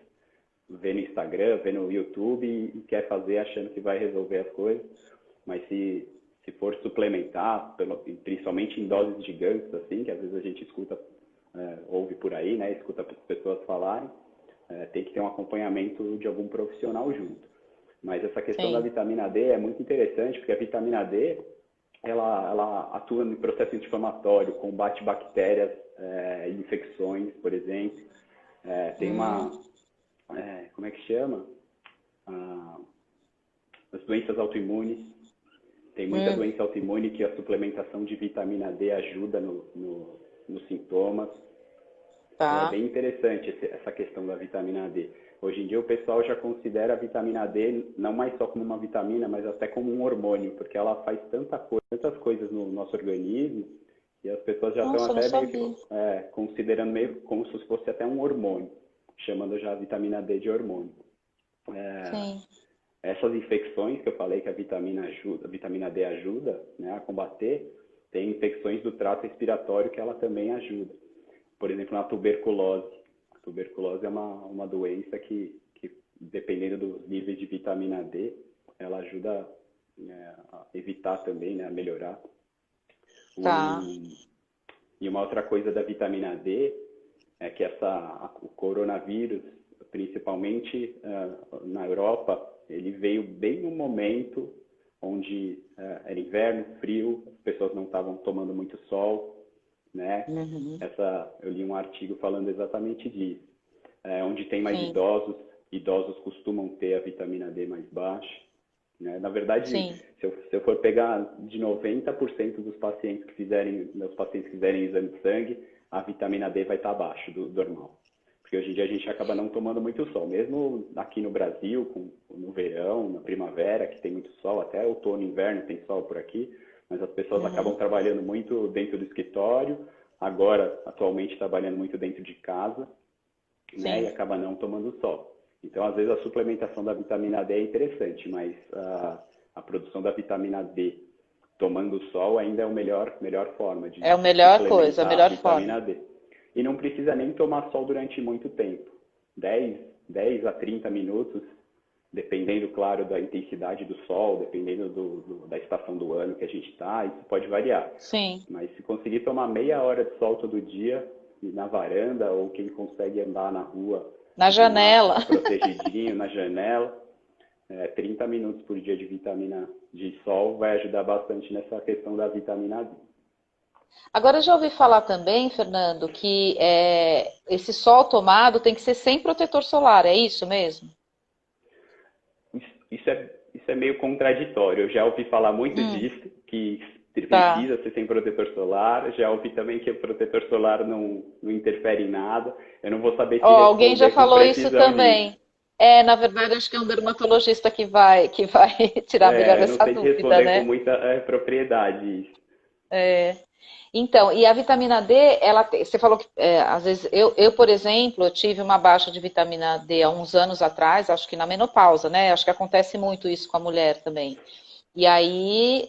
vê no Instagram, vê no YouTube e quer fazer achando que vai resolver as coisas. Mas se for suplementar, principalmente em doses gigantes, assim, que às vezes a gente escuta, ouve por aí, né, escuta pessoas falarem, tem que ter um acompanhamento de algum profissional junto. Mas essa questão da sim. vitamina D é muito interessante, porque a vitamina D, ela atua no processo inflamatório, combate bactérias, infecções, por exemplo. Tem Hum, como é que chama? Ah, as doenças autoimunes. Tem muita hum, doença autoimune que a suplementação de vitamina D ajuda nos sintomas. Então é tá. bem interessante essa questão da vitamina D. Hoje em dia o pessoal já considera a vitamina D não mais só como uma vitamina, mas até como um hormônio, porque ela faz tantas coisas no nosso organismo e as pessoas já estão Nossa, eu não até meio que sabia. considerando meio como se fosse até um hormônio, chamando já a vitamina D de hormônio. Sim. Essas infecções que eu falei que a vitamina D ajuda, né, a combater, tem infecções do trato respiratório que ela também ajuda. Por exemplo, na tuberculose. A tuberculose é uma doença que, dependendo dos níveis de vitamina D, ela ajuda, né, a evitar também, né, a melhorar. Tá. O, e uma outra coisa da vitamina D é que o coronavírus, principalmente na Europa, ele veio bem no momento onde era inverno, frio, as pessoas não estavam tomando muito sol, né? Uhum. Eu li um artigo falando exatamente disso. Onde tem mais Sim, idosos costumam ter a vitamina D mais baixa, né? Na verdade, sim. se eu for pegar de 90% meus pacientes que fizerem exame de sangue, a vitamina D vai estar abaixo do normal. Porque hoje em dia a gente acaba não tomando muito sol, mesmo aqui no Brasil, no verão, na primavera, que tem muito sol, até outono e inverno tem sol por aqui, mas as pessoas acabam Uhum. trabalhando muito dentro do escritório, agora, atualmente, trabalhando muito dentro de casa, né, e Sim. acaba não tomando sol. Então, às vezes, a suplementação da vitamina D é interessante, mas a produção da vitamina D tomando sol ainda é a melhor forma É a de melhor coisa, a suplementar a melhor forma. vitamina D. E não precisa nem tomar sol durante muito tempo. 10 a 30 minutos dependendo, claro, da intensidade do sol, dependendo da estação do ano que a gente está, isso pode variar. Sim. Mas se conseguir tomar meia hora de sol todo dia, na varanda, ou quem consegue andar na rua, Na de janela. máscara, protegidinho, na janela, 30 minutos por dia de vitamina de sol vai ajudar bastante nessa questão da vitamina D. Agora, eu já ouvi falar também, Fernando, que esse sol tomado tem que ser sem protetor solar, é isso mesmo? Isso é meio contraditório. Eu já ouvi falar muito Hum, disso, que tá. precisa ser sem protetor solar. Já ouvi também que o protetor solar não interfere em nada. Eu não vou saber Ó, te alguém já responder com falou isso precisão nisso. também. Na verdade, acho que é um dermatologista que vai tirar melhor Eu não essa sei te dúvida, responder com né? muita propriedade isso. Então, e a vitamina D, você falou que às vezes por exemplo, eu tive uma baixa de vitamina D há uns anos atrás, acho que na menopausa, né? Acho que acontece muito isso com a mulher também. E aí,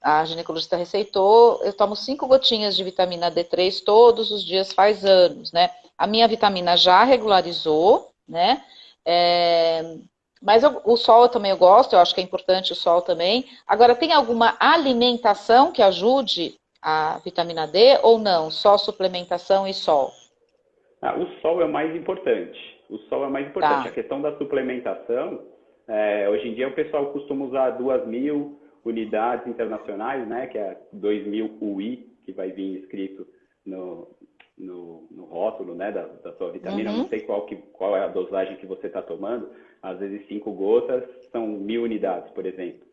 a ginecologista receitou, eu tomo 5 gotinhas de vitamina D3 todos os dias faz anos, né? A minha vitamina já regularizou, né? É, mas o sol também eu gosto, eu acho que é importante o sol também. Agora, tem alguma alimentação que ajude a vitamina D ou não? Só suplementação e sol? O sol é o mais importante. O sol é o mais importante. A Tá. questão da suplementação, hoje em dia o pessoal costuma usar 2.000 unidades internacionais, né, que é 2.000 UI, que vai vir escrito no rótulo, né, da sua vitamina. Eu não Uhum, sei qual é a dosagem que você está tomando. Às vezes 5 gotas são 1.000 unidades, por exemplo.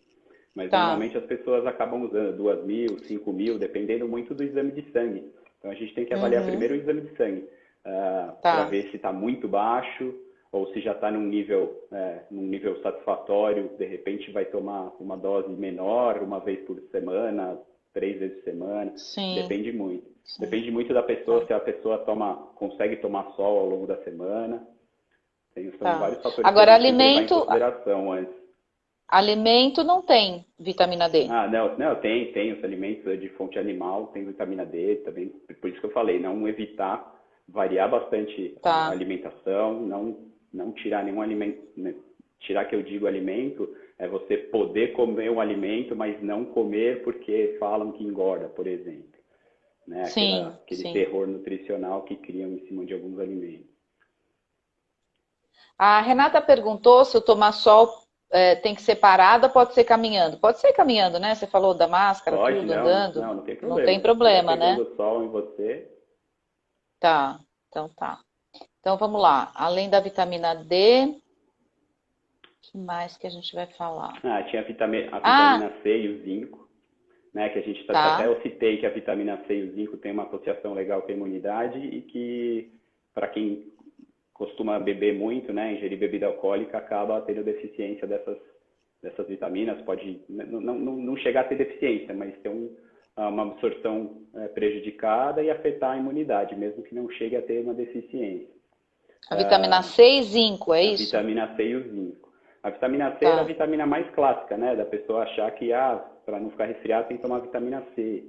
Mas tá. normalmente as pessoas acabam usando 2.000, 5.000, dependendo muito do exame de sangue. Então a gente tem que avaliar Uhum, primeiro o exame de sangue, para tá. ver se está muito baixo ou se já está num nível satisfatório. De repente vai tomar uma dose menor, uma vez por semana, 3 vezes por semana. Sim, Depende muito. sim. Depende muito da pessoa, Tá. se a pessoa consegue tomar sol ao longo da semana. São Tá. vários fatores que a Agora, gente tem que levar em alimento, consideração antes. alimento não tem vitamina D. Não, tem os alimentos de fonte animal, tem vitamina D também, por isso que eu falei, não evitar, variar bastante a Tá. alimentação, não tirar nenhum alimento, né? Tirar que eu digo alimento, é você poder comer um alimento, mas não comer porque falam que engorda, por exemplo, né? Sim, Aquele sim. terror nutricional que criam em cima de alguns alimentos. A Renata perguntou se o tomar sol tem que ser parado ou pode ser caminhando. Pode ser caminhando, né? Você falou da máscara, Pode, tudo, andando. não tem Não tem problema. Se estiver problema, né? pegando sol em você. Tá. Então tá. Então vamos lá. Além da vitamina D, o que mais que a gente vai falar? Tinha a Ah, vitamina C e o zinco, né, que a gente até tá. eu citei que a vitamina C e o zinco tem uma associação legal com a imunidade e que para quem costuma beber muito, né, ingerir bebida alcoólica, acaba tendo deficiência dessas vitaminas, pode não chegar a ter deficiência, mas ter uma absorção prejudicada e afetar a imunidade, mesmo que não chegue a ter uma deficiência. A vitamina C e zinco, é A isso? vitamina C e o zinco. A vitamina C era a Tá. vitamina mais clássica, né? Da pessoa achar que, para não ficar resfriado, tem que tomar vitamina C.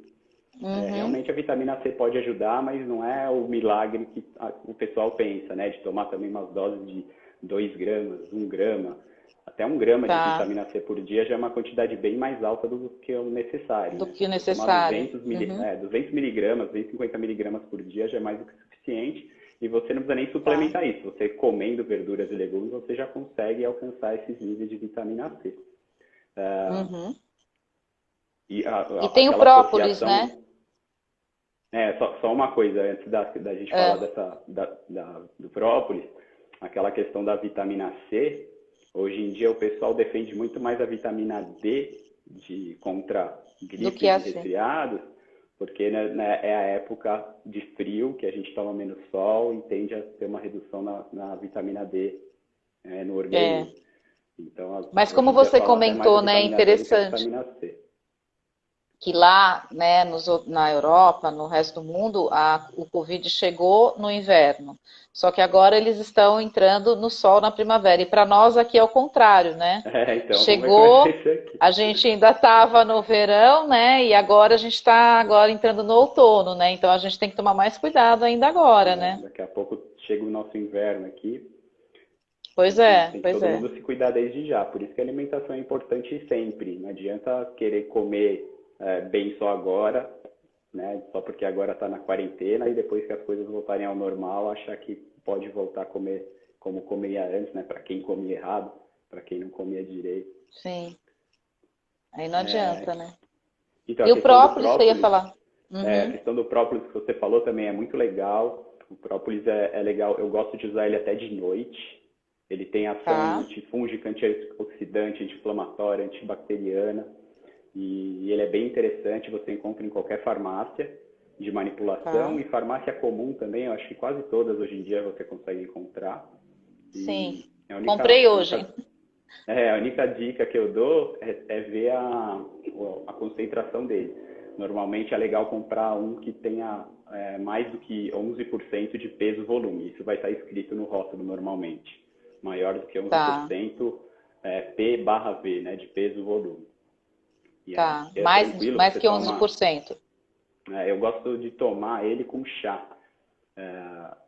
Uhum. Realmente a vitamina C pode ajudar, mas não é o milagre que o pessoal pensa, né? De tomar também umas doses de 2 gramas, 1 grama. Até 1 grama de Tá. vitamina C por dia já é uma quantidade bem mais alta do que o necessário, Do né? que o Você tomar necessário. 200 miligramas, 250 miligramas por dia já é mais do que suficiente. E você não precisa nem Tá. suplementar isso. Você comendo verduras e legumes, você já consegue alcançar esses níveis de vitamina C. Uhum. E E tem o aquela própolis, né? associação. Só uma coisa, antes da gente falar É. do própolis, aquela questão da vitamina C, hoje em dia o pessoal defende muito mais a vitamina D contra Do que gripes a e C. resfriados, porque né, é a época de frio, que a gente toma menos sol e tende a ter uma redução na vitamina D no É. organismo. Então, Mas hoje como em dia você falam até mais da comentou, né, vitamina D do que a interessante, vitamina C. que lá, né, na Europa, no resto do mundo, o Covid chegou no inverno. Só que agora eles estão entrando no sol na primavera. E para nós aqui é o contrário, né? Então, vamos ver como é que vai Chegou, ser aqui. a gente ainda estava no verão, né? E agora a gente está agora entrando no outono, né? Então a gente tem que tomar mais cuidado ainda agora, né? Daqui a pouco chega o nosso inverno aqui. Pois é, Tem que pois todo é. mundo se cuidar desde já. Por isso que a alimentação é importante sempre. Não adianta querer comer bem só agora, né? Só porque agora está na quarentena e depois que as coisas voltarem ao normal, achar que pode voltar a comer como comia antes, né? Para quem comia errado, para quem não comia direito. Sim. Aí não adianta, né? Então, a E o questão do própolis, você ia própolis, falar? a Uhum. questão do própolis que você falou também é muito legal. O própolis é legal, eu gosto de usar ele até de noite. Ele tem ação Tá, antifúngica, antioxidante, anti-inflamatória, antibacteriana. E ele é bem interessante, você encontra em qualquer farmácia de tá. manipulação e farmácia comum também, eu acho que quase todas hoje em dia você consegue encontrar. Sim. E a Comprei hoje, hein? a única dica que eu dou é ver a concentração dele. Normalmente é legal comprar um que tenha mais do que 11% de peso-volume. Isso vai estar escrito no rótulo normalmente. Maior do que Tá, 11% P/V, né, de peso-volume. E tá. é tranquilo, Mais você que 11%. eu gosto de tomar ele com chá.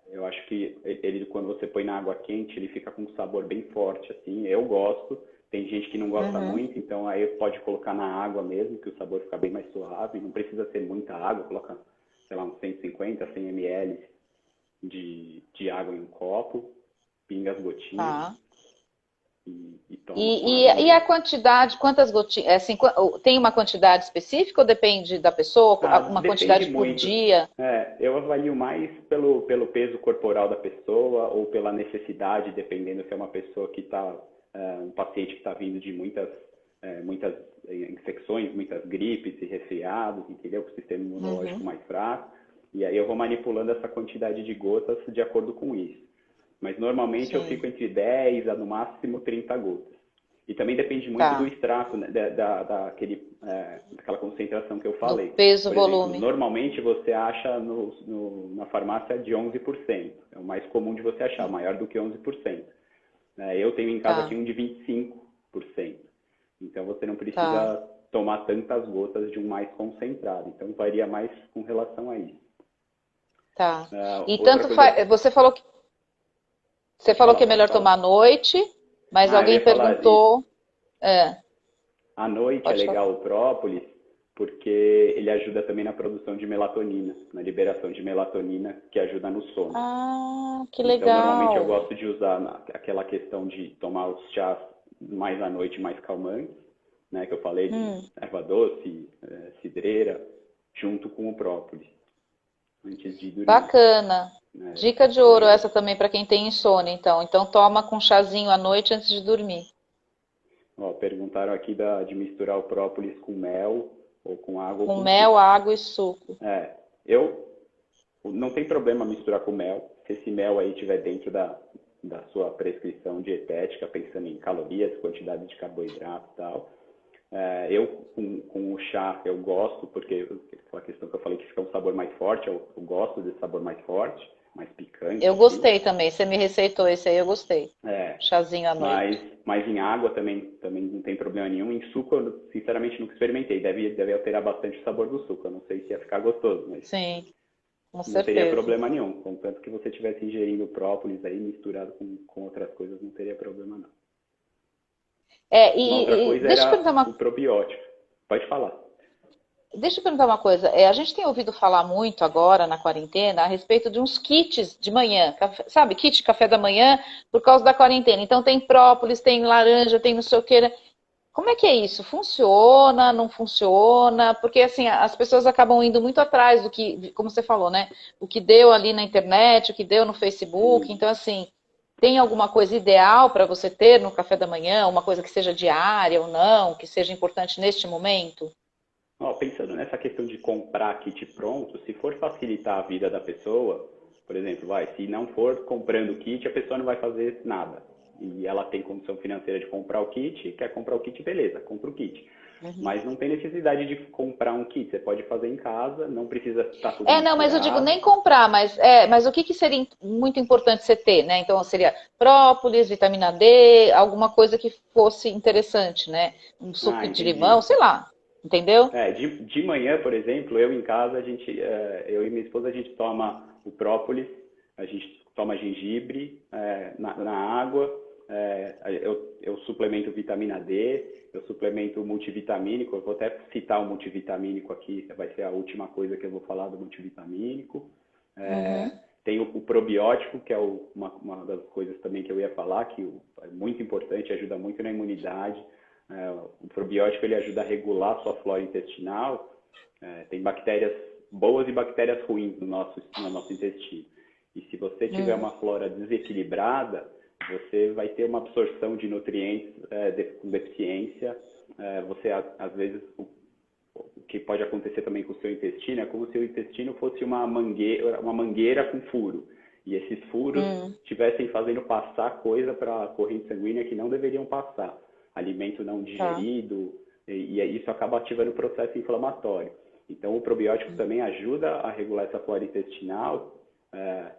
Eu acho que ele, quando você põe na água quente, ele fica com um sabor bem forte, assim. Eu gosto. Tem gente que não gosta Uhum. muito, então aí pode colocar na água mesmo, que o sabor fica bem mais suave. Não precisa ser muita água, coloca, sei lá, uns 150, 100 ml de água em um copo, pinga as gotinhas Tá. e toma com E, água e a mesmo. quantidade, quantas gotinhas? Assim, tem uma quantidade específica ou depende da pessoa? Uma Depende quantidade por muito. dia? Eu avalio mais pelo peso corporal da pessoa ou pela necessidade, dependendo se é uma pessoa que está, um paciente que está vindo de muitas infecções, muitas gripes e resfriados, entendeu? Com o sistema imunológico Uhum. mais fraco. E aí eu vou manipulando essa quantidade de gotas de acordo com isso. Mas normalmente eu Sim. fico entre 10 a no máximo 30 gotas. E também depende muito do Tá. extrato, né, daquela concentração que eu Do falei. peso, Por exemplo, volume. normalmente você acha na farmácia de 11%. É o mais comum de você achar, maior do que 11%. Eu tenho em casa aqui Tá, um de 25%. Então você não tá, precisa tomar tantas gotas de um mais concentrado. Então varia mais com relação a isso. tá. E Outra tanto coisa. faz. Você Pode falou falar, que é pode melhor falar. tomar à noite, mas Eu alguém ia falar isso. perguntou. É, À noite é pode falar. legal o própolis, porque ele ajuda também na produção de melatonina, na liberação de melatonina, que ajuda no sono. Ah, que Então, normalmente eu legal. gosto de usar aquela questão de tomar os chás mais à noite, mais calmantes, né, que eu falei de Hum, erva doce, cidreira, junto com o própolis, antes de dormir. bacana. Né, Dica de me ouro ajuda. essa também para quem tem insônia, então. Então toma com chazinho à noite antes de dormir. Ó, perguntaram aqui de misturar o própolis com mel, ou com água ou Com com mel, suco. água e suco. Eu não tem problema misturar com mel, se esse mel aí estiver dentro da sua prescrição dietética, pensando em calorias, quantidade de carboidrato e tal. Eu, com o chá, eu gosto, porque a questão que eu falei que fica um sabor mais forte, eu gosto desse sabor mais forte, mais picante, Eu assim. gostei também. Você me receitou esse aí, eu gostei. É, Chazinho à mas, noite. mas em água também não tem problema nenhum. Em suco, eu sinceramente nunca experimentei. Deve alterar bastante o sabor do suco. Eu não sei se ia ficar gostoso, mas Sim, com não teria certeza. problema nenhum. Contanto que você estivesse ingerindo própolis aí misturado com outras coisas, não teria problema não. É, Uma outra coisa deixa eu perguntar era o uma probiótico. Pode falar. Deixa eu perguntar uma coisa. A gente tem ouvido falar muito agora na quarentena a respeito de uns kits de manhã, sabe? Kit de café da manhã por causa da quarentena. Então tem própolis, tem laranja, tem não sei o que. Como é que é isso? Funciona? Não funciona? Porque assim as pessoas acabam indo muito atrás do que, como você falou, né? O que deu ali na internet, o que deu no Facebook. Sim. Então assim, tem alguma coisa ideal para você ter no café da manhã? Uma coisa que seja diária ou não, que seja importante neste momento? Ó, pensando nessa questão de comprar kit pronto, se for facilitar a vida da pessoa, por exemplo, se não for comprando o kit, a pessoa não vai fazer nada. E ela tem condição financeira de comprar o kit, quer comprar o kit, beleza, compra o kit. Mas não tem necessidade de comprar um kit, você pode fazer em casa, não precisa estar tudo Não, mas eu digo misturado. nem comprar, mas o que, que seria muito importante você ter, né? Então seria própolis, vitamina D, alguma coisa que fosse interessante, né? Um suco de limão, Entendi. sei lá, entendeu? De manhã, por exemplo, eu em casa, eu e minha esposa, a gente toma o própolis, a gente toma gengibre na água, eu suplemento vitamina D, eu suplemento multivitamínico, eu vou até citar o multivitamínico aqui, vai ser a última coisa que eu vou falar do multivitamínico. Tem o probiótico, que é uma das coisas também que eu ia falar, que é muito importante, ajuda muito na imunidade. O probiótico ele ajuda a regular a sua flora intestinal. Tem bactérias boas e bactérias ruins no nosso intestino. E se você tiver uma flora desequilibrada, você vai ter uma absorção de nutrientes com deficiência. Você, às vezes, o que pode acontecer também com o seu intestino é como se o intestino fosse uma mangueira com furo. E esses furos estivessem fazendo passar coisa para a corrente sanguínea que não deveriam passar. Alimento não digerido, e isso acaba ativando o processo inflamatório. Então, o probiótico também ajuda a regular essa flora intestinal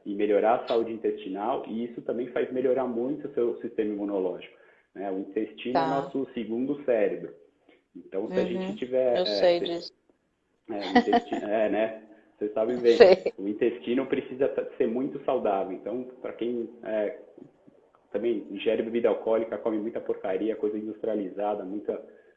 e melhorar a saúde intestinal, e isso também faz melhorar muito o seu sistema imunológico. O intestino é o nosso segundo cérebro. Então, se a gente tiver... Eu sei disso. O intestino, né? Você sabe bem. Sei. O intestino precisa ser muito saudável. Então, para quem também ingere bebida alcoólica, come muita porcaria, coisa industrializada,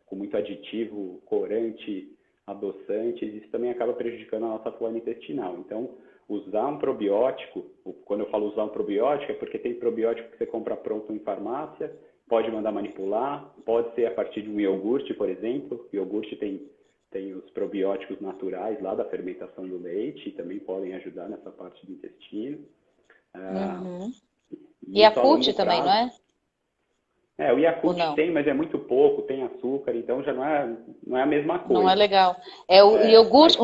com muito aditivo, corante, adoçantes, isso também acaba prejudicando a nossa flora intestinal. Então, usar um probiótico, quando eu falo usar um probiótico, é porque tem probiótico que você compra pronto em farmácia, pode mandar manipular, pode ser a partir de um iogurte, por exemplo. O iogurte tem os probióticos naturais lá da fermentação do leite, e também podem ajudar nessa parte do intestino. E Yakult também, não é? O Yakult tem, mas é muito pouco, tem açúcar, então já não é a mesma coisa. Não é legal. O iogurte,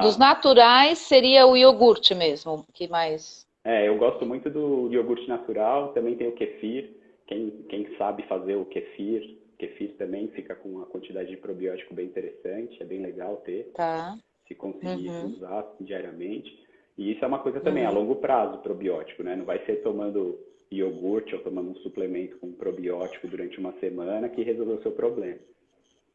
dos naturais seria o iogurte mesmo, que mais... eu gosto muito do iogurte natural, também tem o kefir, quem sabe fazer o kefir também fica com uma quantidade de probiótico bem interessante, é bem legal ter, se conseguir usar diariamente. E isso é uma coisa também a longo prazo, probiótico, né? Não vai ser tomando iogurte ou tomando um suplemento com probiótico durante uma semana que resolveu o seu problema.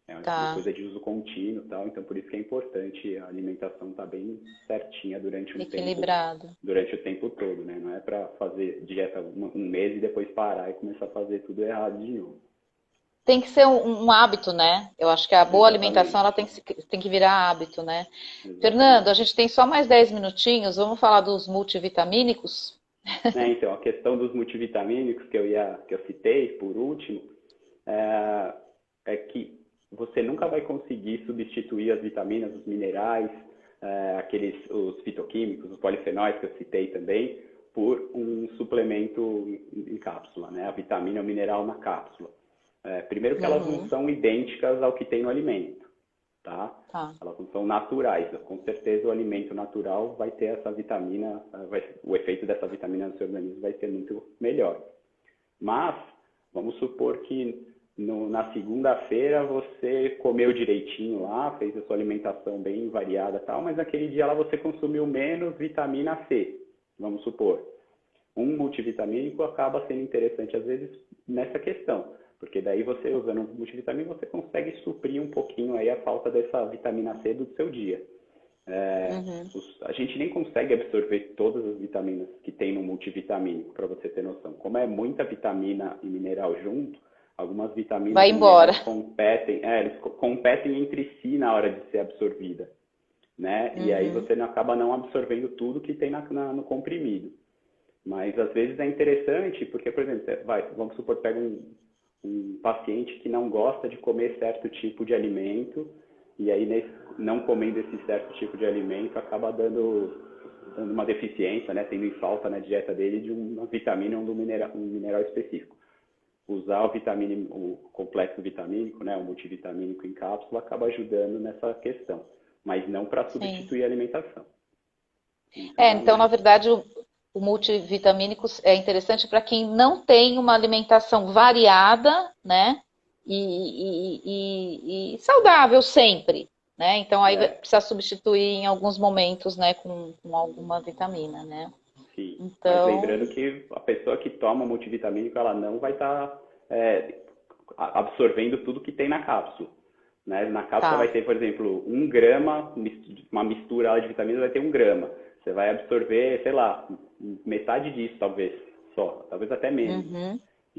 É uma coisa de uso contínuo e tal, então por isso que é importante a alimentação estar bem certinha durante o tempo todo, né? Não é para fazer dieta um mês e depois parar e começar a fazer tudo errado de novo. Tem que ser um hábito, né? Eu acho que a boa alimentação ela tem que virar hábito, né? Exatamente. Fernando, a gente tem só mais 10 minutinhos, vamos falar dos multivitamínicos? Então, a questão dos multivitamínicos que eu citei por último, é que você nunca vai conseguir substituir as vitaminas, os minerais, os fitoquímicos, os polifenóis que eu citei também, por um suplemento em cápsula, né? A vitamina ou mineral na cápsula. Primeiro que elas não são idênticas ao que tem no alimento, tá? Elas não são naturais. Com certeza o alimento natural vai ter essa vitamina, o efeito dessa vitamina no seu organismo vai ser muito melhor. Mas, vamos supor que na segunda-feira você comeu direitinho lá, fez a sua alimentação bem variada e tal, mas naquele dia lá você consumiu menos vitamina C, vamos supor. Um multivitamínico acaba sendo interessante às vezes nessa questão. Porque daí você, usando um multivitamínico, você consegue suprir um pouquinho aí a falta dessa vitamina C do seu dia. A gente nem consegue absorver todas as vitaminas que tem no multivitamínico, para você ter noção. Como é muita vitamina e mineral junto, algumas vitaminas competem entre si na hora de ser absorvida. Né? E aí você acaba não absorvendo tudo que tem no comprimido. Mas às vezes é interessante, porque, por exemplo, vamos supor que pega um paciente que não gosta de comer certo tipo de alimento, e aí não comendo esse certo tipo de alimento acaba dando uma deficiência, né, tendo em falta na dieta dele de uma vitamina ou um mineral específico. Usar o complexo vitamínico, né, o multivitamínico em cápsula, acaba ajudando nessa questão, mas não para substituir a alimentação. Então, na verdade, o multivitamínico é interessante para quem não tem uma alimentação variada, né? E saudável sempre, né? Então aí precisa substituir em alguns momentos, né? Com alguma vitamina, né? Sim. Então... Mas lembrando que a pessoa que toma multivitamínico, ela não vai estar absorvendo tudo que tem na cápsula. Né? Na cápsula vai ter, por exemplo, 1 grama, uma mistura de vitaminas vai ter 1 grama. Você vai absorver, sei lá, metade disso, talvez, só. Talvez até menos.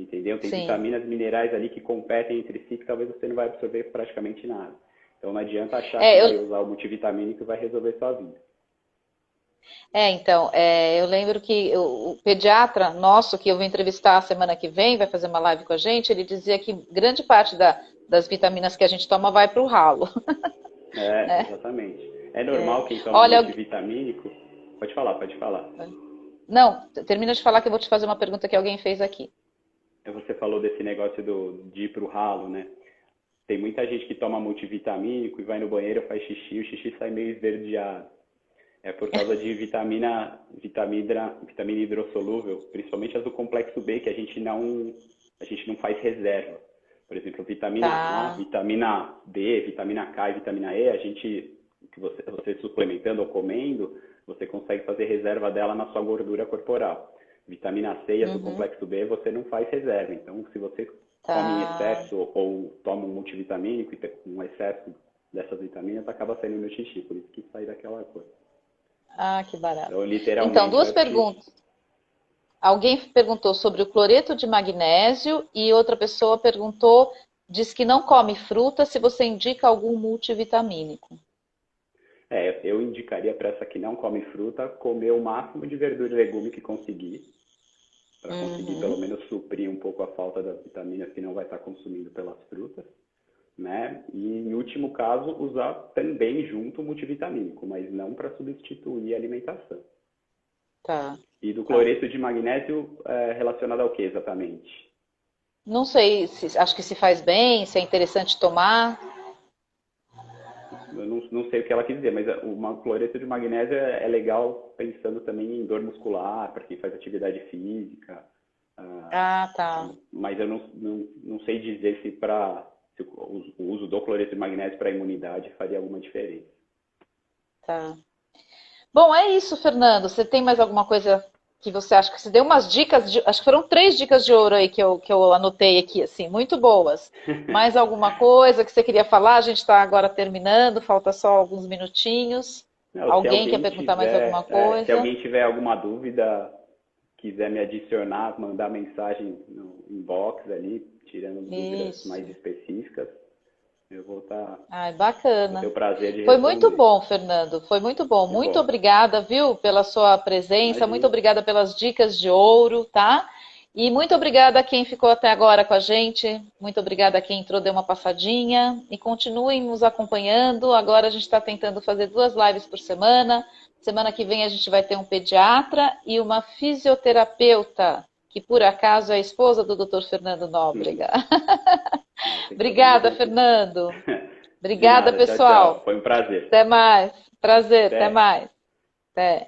entendeu? Tem Sim. vitaminas, minerais ali que competem entre si que talvez você não vai absorver praticamente nada. Então não adianta achar que vai usar o multivitamínico e vai resolver sua vida. Então, eu lembro que o pediatra nosso, que eu vou entrevistar a semana que vem, vai fazer uma live com a gente, ele dizia que grande parte das vitaminas que a gente toma vai para o ralo. Né? Exatamente. É normal quem toma multivitamínico... Pode falar, pode falar. Não, termina de falar que eu vou te fazer uma pergunta que alguém fez aqui. Você falou desse negócio de ir para o ralo, né? Tem muita gente que toma multivitamínico e vai no banheiro, faz xixi, o xixi sai meio esverdeado. É por causa de vitamina hidrossolúvel, principalmente as do complexo B, que a gente não faz reserva. Por exemplo, vitamina A, vitamina D, vitamina K e vitamina E, que você suplementando ou comendo, você consegue fazer reserva dela na sua gordura corporal. Vitamina C e as do complexo B, você não faz reserva. Então, se você come em excesso ou toma um multivitamínico e tem um excesso dessas vitaminas, acaba saindo no xixi, por isso que sai daquela cor. Ah, que barato. Então, literalmente, então, duas perguntas. Alguém perguntou sobre o cloreto de magnésio e outra pessoa perguntou, diz que não come fruta, se você indica algum multivitamínico. Eu indicaria para essa que não come fruta, comer o máximo de verdura e legume que conseguir, para conseguir pelo menos suprir um pouco a falta das vitaminas que não vai estar consumindo pelas frutas, né? E em último caso, usar também junto o multivitamínico, mas não para substituir a alimentação. Tá. E do cloreto de magnésio relacionado ao que exatamente? Não sei, acho que se faz bem, se é interessante tomar. Eu não sei o que ela quis dizer, mas o cloreto de magnésio é legal pensando também em dor muscular, para quem faz atividade física. Tá. Mas eu não sei dizer se o uso do cloreto de magnésio para a imunidade faria alguma diferença. Tá. Bom, é isso, Fernando. Você tem mais alguma coisa que você acha que você deu umas dicas, acho que foram 3 dicas de ouro aí que eu anotei aqui, assim, muito boas. Mais alguma coisa que você queria falar? A gente está agora terminando, falta só alguns minutinhos. Não, alguém quer perguntar mais alguma coisa? Se alguém tiver alguma dúvida, quiser me adicionar, mandar mensagem no inbox ali, tirando dúvidas mais específicas, eu vou estar... bacana. Vou ter o prazer de Foi responder. muito bom, Fernando. Foi muito bom. Muito obrigada, viu, pela sua presença. Imagina. Muito obrigada pelas dicas de ouro, tá? E muito obrigada a quem ficou até agora com a gente. Muito obrigada a quem entrou, deu uma passadinha. E continuem nos acompanhando. Agora a gente está tentando fazer 2 lives por semana. Semana que vem a gente vai ter um pediatra e uma fisioterapeuta, que por acaso é a esposa do Dr. Fernando Nóbrega. Obrigada, Fernando. Obrigada, pessoal. Tchau, tchau. Foi um prazer. Até mais. Prazer, até mais. Até.